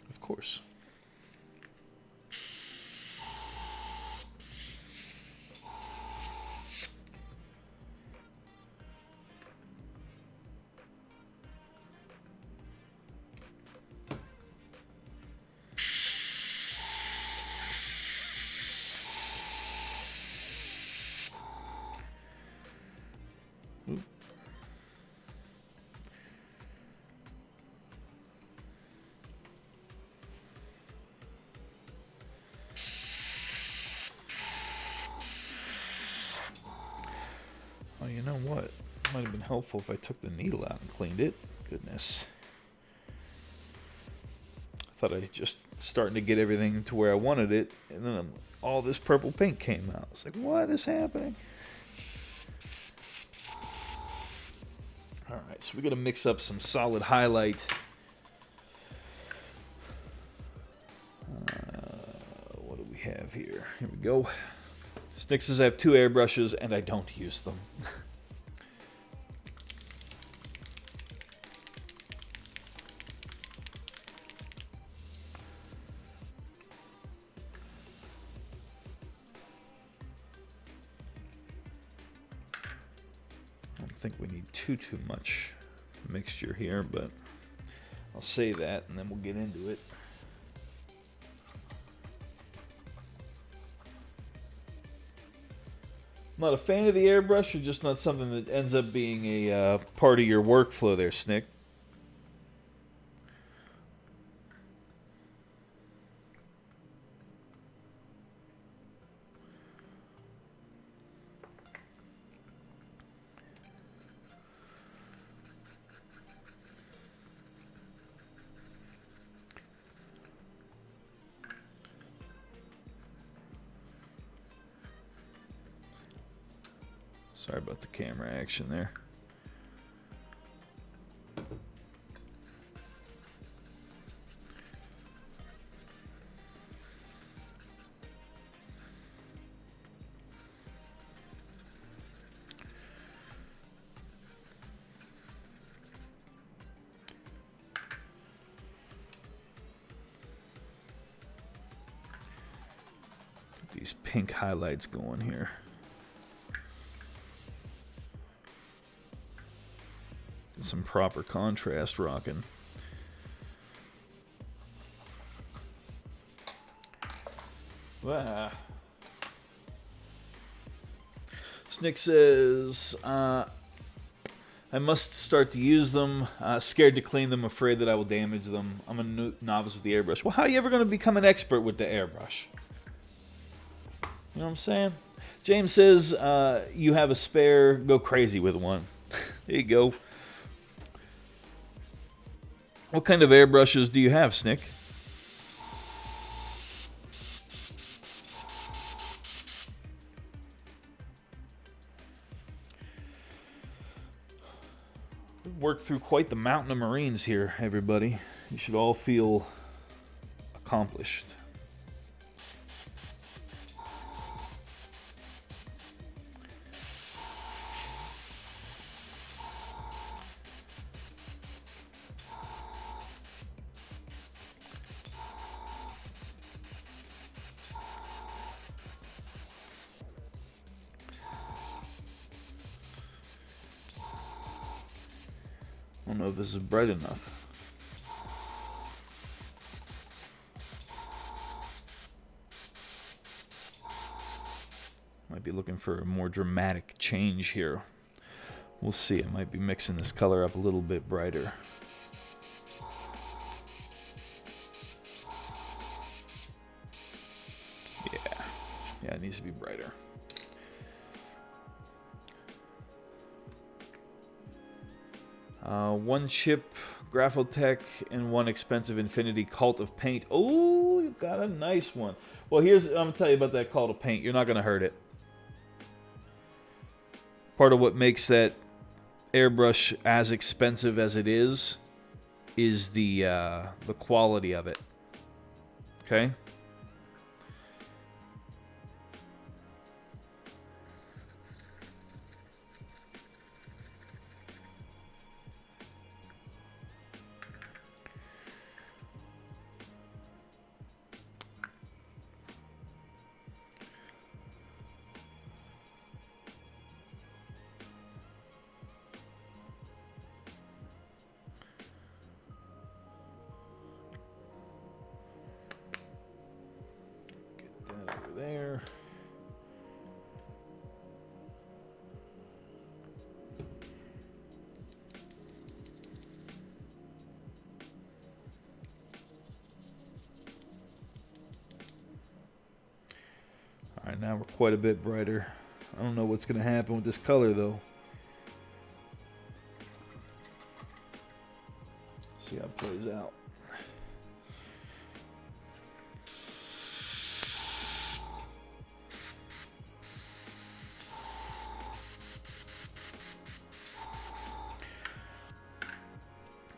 of course. you know what? It might have been helpful if I took the needle out and cleaned it. Goodness. I thought I just starting to get everything to where I wanted it, and then all this purple paint came out. It's like, what is happening? Alright, so we're going to mix up some solid highlight. What do we have here? Here we go. Snick says I have 2 airbrushes and I don't use them. I don't think we need too much mixture here, but I'll say that and then we'll get into it. I'm not a fan of the airbrush, or just not something that ends up being a part of your workflow there, Snick. Sorry about the camera action there. Get these pink highlights going here. Some proper contrast rocking. Snick says, I must start to use them. Scared to clean them, afraid that I will damage them. I'm a novice with the airbrush. Well, how are you ever going to become an expert with the airbrush? You know what I'm saying? James says, you have a spare, go crazy with one. There you go. What kind of airbrushes do you have, Snick? We've worked through quite the mountain of Marines here, everybody. You should all feel accomplished. I don't know if this is bright enough. Might be looking for a more dramatic change here. We'll see. I might be mixing this color up a little bit brighter. Yeah, it needs to be brighter. One chip Graphotech and one expensive Infinity Cult of Paint. Oh, you got a nice one. Well, I'm going to tell you about that Cult of Paint. You're not going to hurt it. Part of what makes that airbrush as expensive as it is the quality of it. Okay? There. All right, now we're quite a bit brighter. I don't know what's going to happen with this color though. plays out.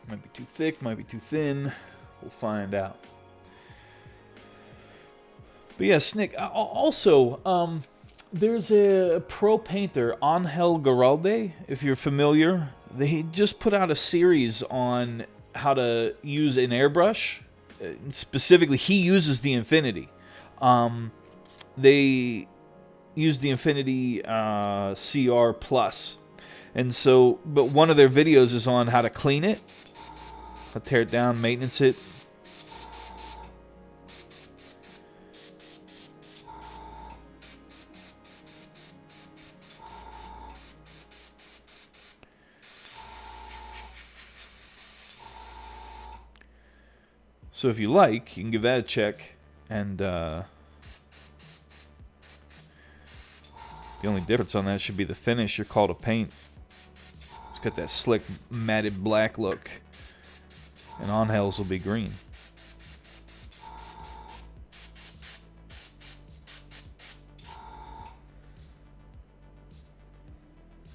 Might be too thick, might be too thin. We'll find out. But yeah, Snick. Also, there's a pro painter, Angel Garalde, if you're familiar. They just put out a series on how to use an airbrush. Specifically, he uses the Infinity. They use the Infinity CR Plus. And so, but one of their videos is on how to clean it. How to tear it down, maintenance it. So if you like, you can give that a check. And the only difference on that should be the finish. You're called a paint. It's got that slick, matted black look. And Angel's will be green.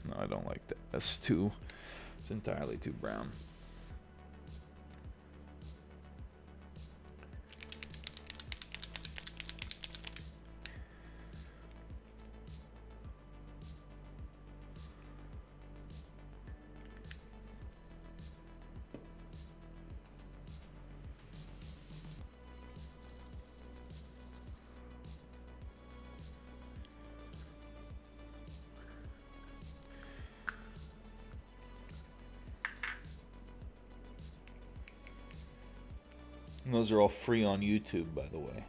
No, I don't like that. That's too... It's entirely too brown. And those are all free on YouTube, by the way.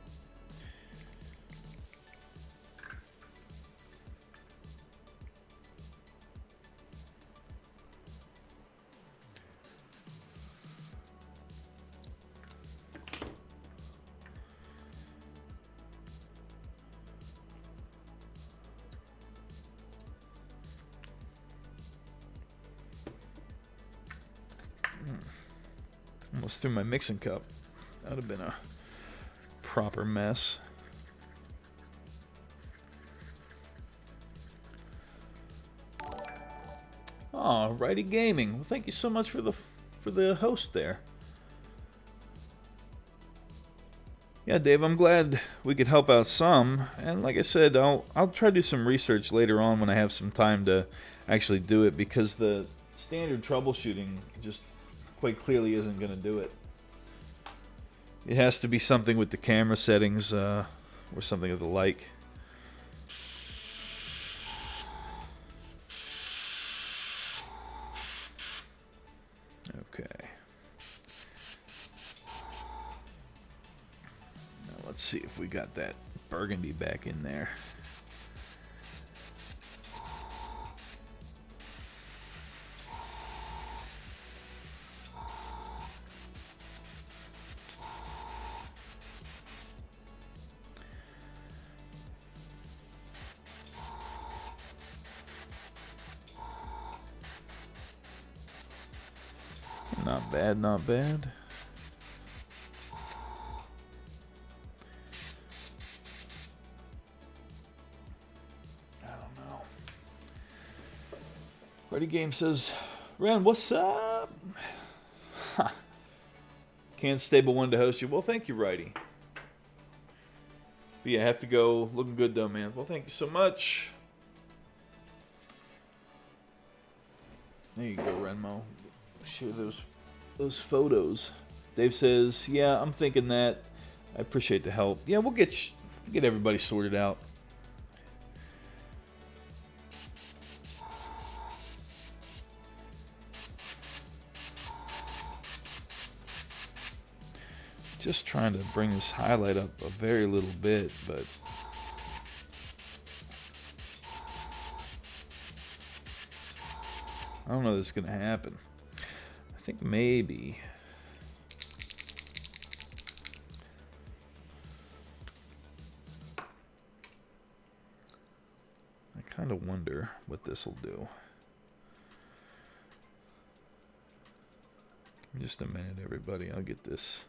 Almost threw my mixing cup. That would have been a proper mess. Oh, Righty Gaming. Well, thank you so much for the host there. Yeah, Dave, I'm glad we could help out some. And like I said, I'll try to do some research later on when I have some time to actually do it, because the standard troubleshooting just quite clearly isn't going to do it. It has to be something with the camera settings or something of the like. Okay. Now let's see if we got that burgundy back in there. Not bad, not bad. I don't know. Ready Game says, Ren, what's up? Can't stable one to host you. Well, thank you, Righty. But yeah, I have to go. Looking good though, man. Well, thank you so much. There you go, Renmo. Share those photos. Dave says, yeah, I'm thinking that. I appreciate the help. Yeah, we'll get everybody sorted out. Just trying to bring this highlight up a very little bit, but I don't know if this is going to happen. I think maybe. I kind of wonder what this will do. Just a minute, everybody. I'll get this.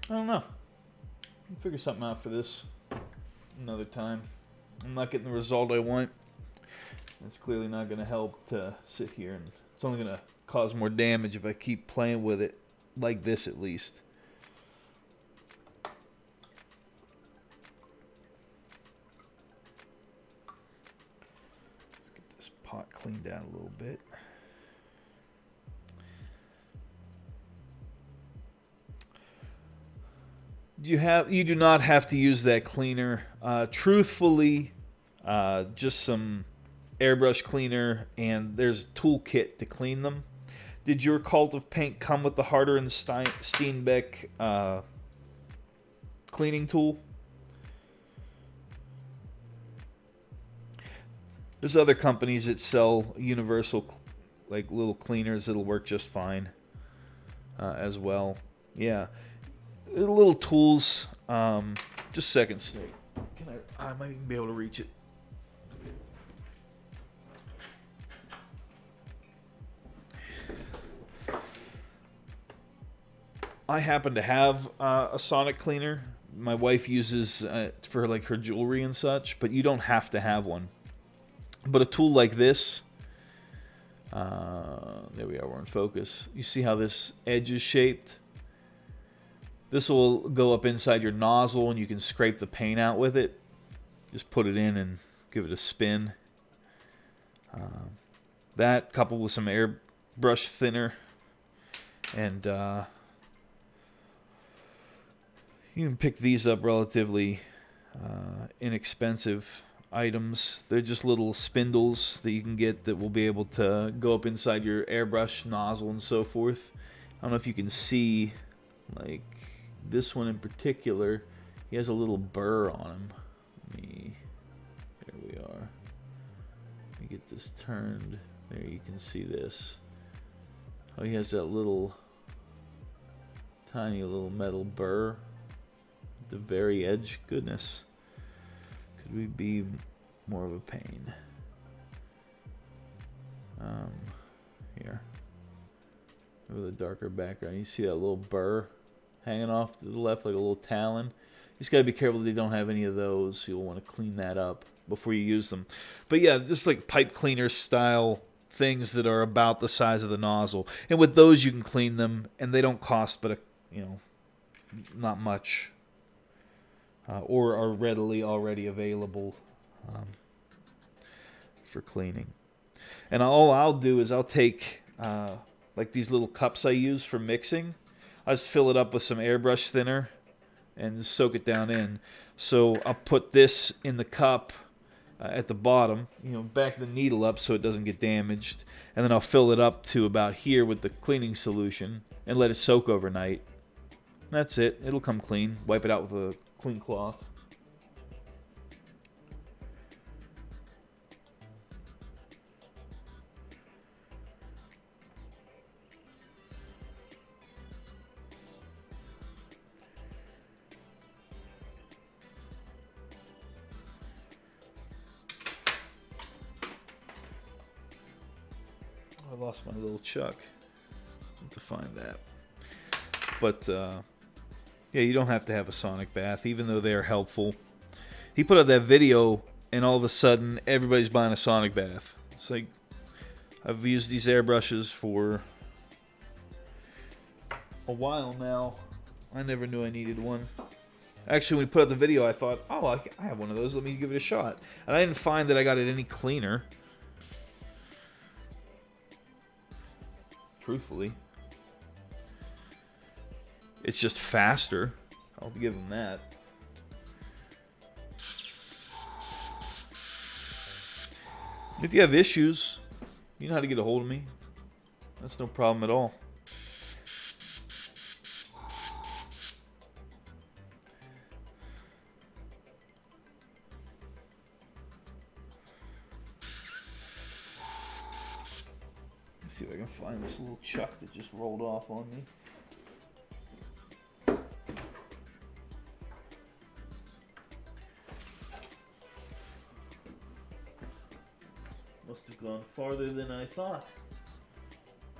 I don't know. I'll figure something out for this another time. I'm not getting the result I want. It's clearly not going to help to sit here, and it's only going to cause more damage if I keep playing with it like this, at least. Let's get this pot cleaned out a little bit. You do not have to use that cleaner. Truthfully, just some airbrush cleaner, and there's a toolkit to clean them. Did your Cult of Paint come with the Harder and Steenbeck cleaning tool? There's other companies that sell universal, like little cleaners that'll work just fine as well. Yeah. Little tools, just second state. I might even be able to reach it. I happen to have a sonic cleaner. My wife uses for like her jewelry and such, but you don't have to have one. But a tool like this, there we are, we're in focus. You see how this edge is shaped? This will go up inside your nozzle, and you can scrape the paint out with it. Just put it in and give it a spin. That coupled with some airbrush thinner, and you can pick these up relatively inexpensive items. They're just little spindles that you can get that will be able to go up inside your airbrush nozzle and so forth. I don't know if you can see, like, this one in particular, he has a little burr on him. There we are. Let me get this turned. There, you can see this. Oh, he has that little, tiny little metal burr at the very edge. Goodness. Could we be more of a pain? Here. With a darker background. You see that little burr hanging off to the left like a little talon. You just got to be careful that they don't have any of those. You'll want to clean that up before you use them. But yeah, just like pipe cleaner style things that are about the size of the nozzle. And with those you can clean them, and they don't cost but not much. Or are readily already available for cleaning. And all I'll do is I'll take like these little cups I use for mixing. I just fill it up with some airbrush thinner and soak it down in. So I'll put this in the cup at the bottom, back the needle up so it doesn't get damaged. And then I'll fill it up to about here with the cleaning solution and let it soak overnight. That's it. It'll come clean. Wipe it out with a clean cloth. I lost my little chuck. I have to find that. But yeah, you don't have to have a sonic bath, even though they are helpful. He put out that video, and all of a sudden, everybody's buying a sonic bath. It's like, I've used these airbrushes for a while now. I never knew I needed one. Actually, when we put up the video, I thought, oh, I have one of those. Let me give it a shot. And I didn't find that I got it any cleaner. Truthfully. It's just faster. I'll give them that. If you have issues, you know how to get a hold of me. That's no problem at all. Let's see if I can find this little chuck that just rolled off on me. Must have gone farther than I thought.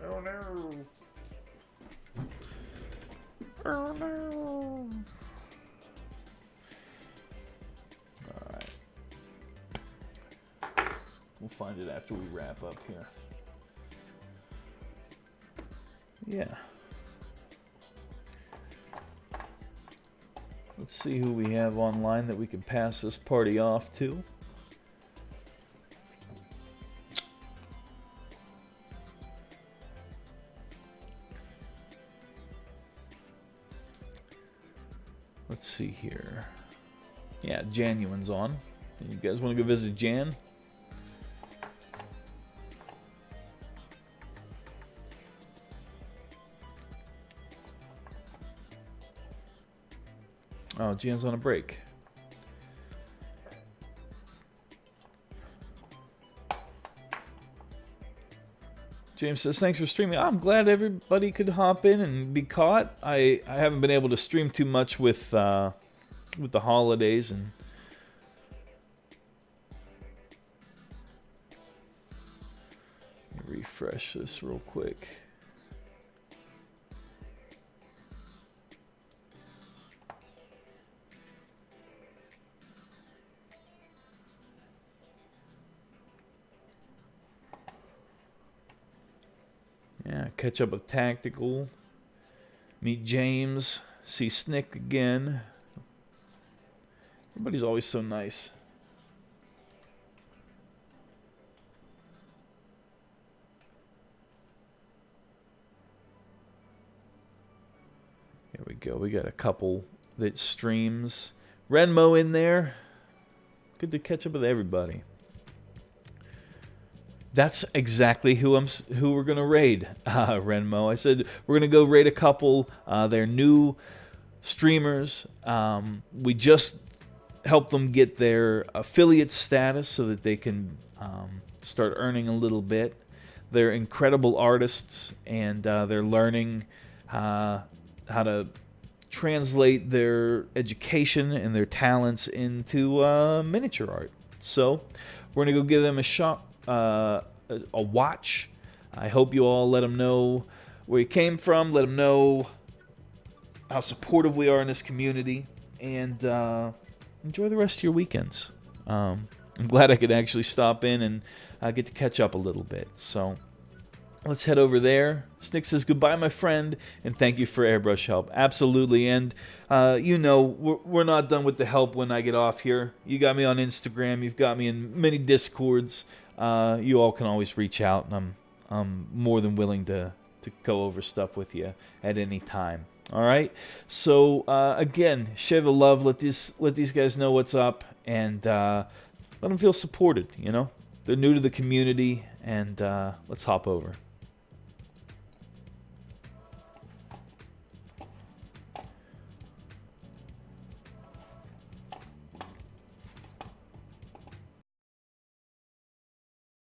Oh no! Oh no! Alright. We'll find it after we wrap up here. Yeah. Let's see who we have online that we can pass this party off to. Let's see here. Yeah, Januin's on. You guys want to go visit Jan? Oh, Jan's on a break. James says, thanks for streaming. I'm glad everybody could hop in and be caught. I haven't been able to stream too much with the holidays. And let me refresh this real quick. Yeah, catch up with Tactical. Meet James. See Snick again. Everybody's always so nice. Here we go. We got a couple that streams. Renmo in there. Good to catch up with everybody. That's exactly who we're gonna raid, Renmo. I said we're gonna go raid a couple. They're new streamers. We just helped them get their affiliate status so that they can start earning a little bit. They're incredible artists, and they're learning how to translate their education and their talents into miniature art. So we're gonna go give them a shot. A watch. I hope you all let them know where you came from. Let them know how supportive we are in this community, and enjoy the rest of your weekends. I'm glad I could actually stop in and get to catch up a little bit. So let's head over there. Snick says goodbye, my friend, and thank you for airbrush help. Absolutely, and you know we're not done with the help when I get off here. You got me on Instagram. You've got me in many Discords. You all can always reach out, and I'm more than willing to go over stuff with you at any time. All right. So again, share the love. Let these guys know what's up, and let them feel supported. You know, they're new to the community, and let's hop over.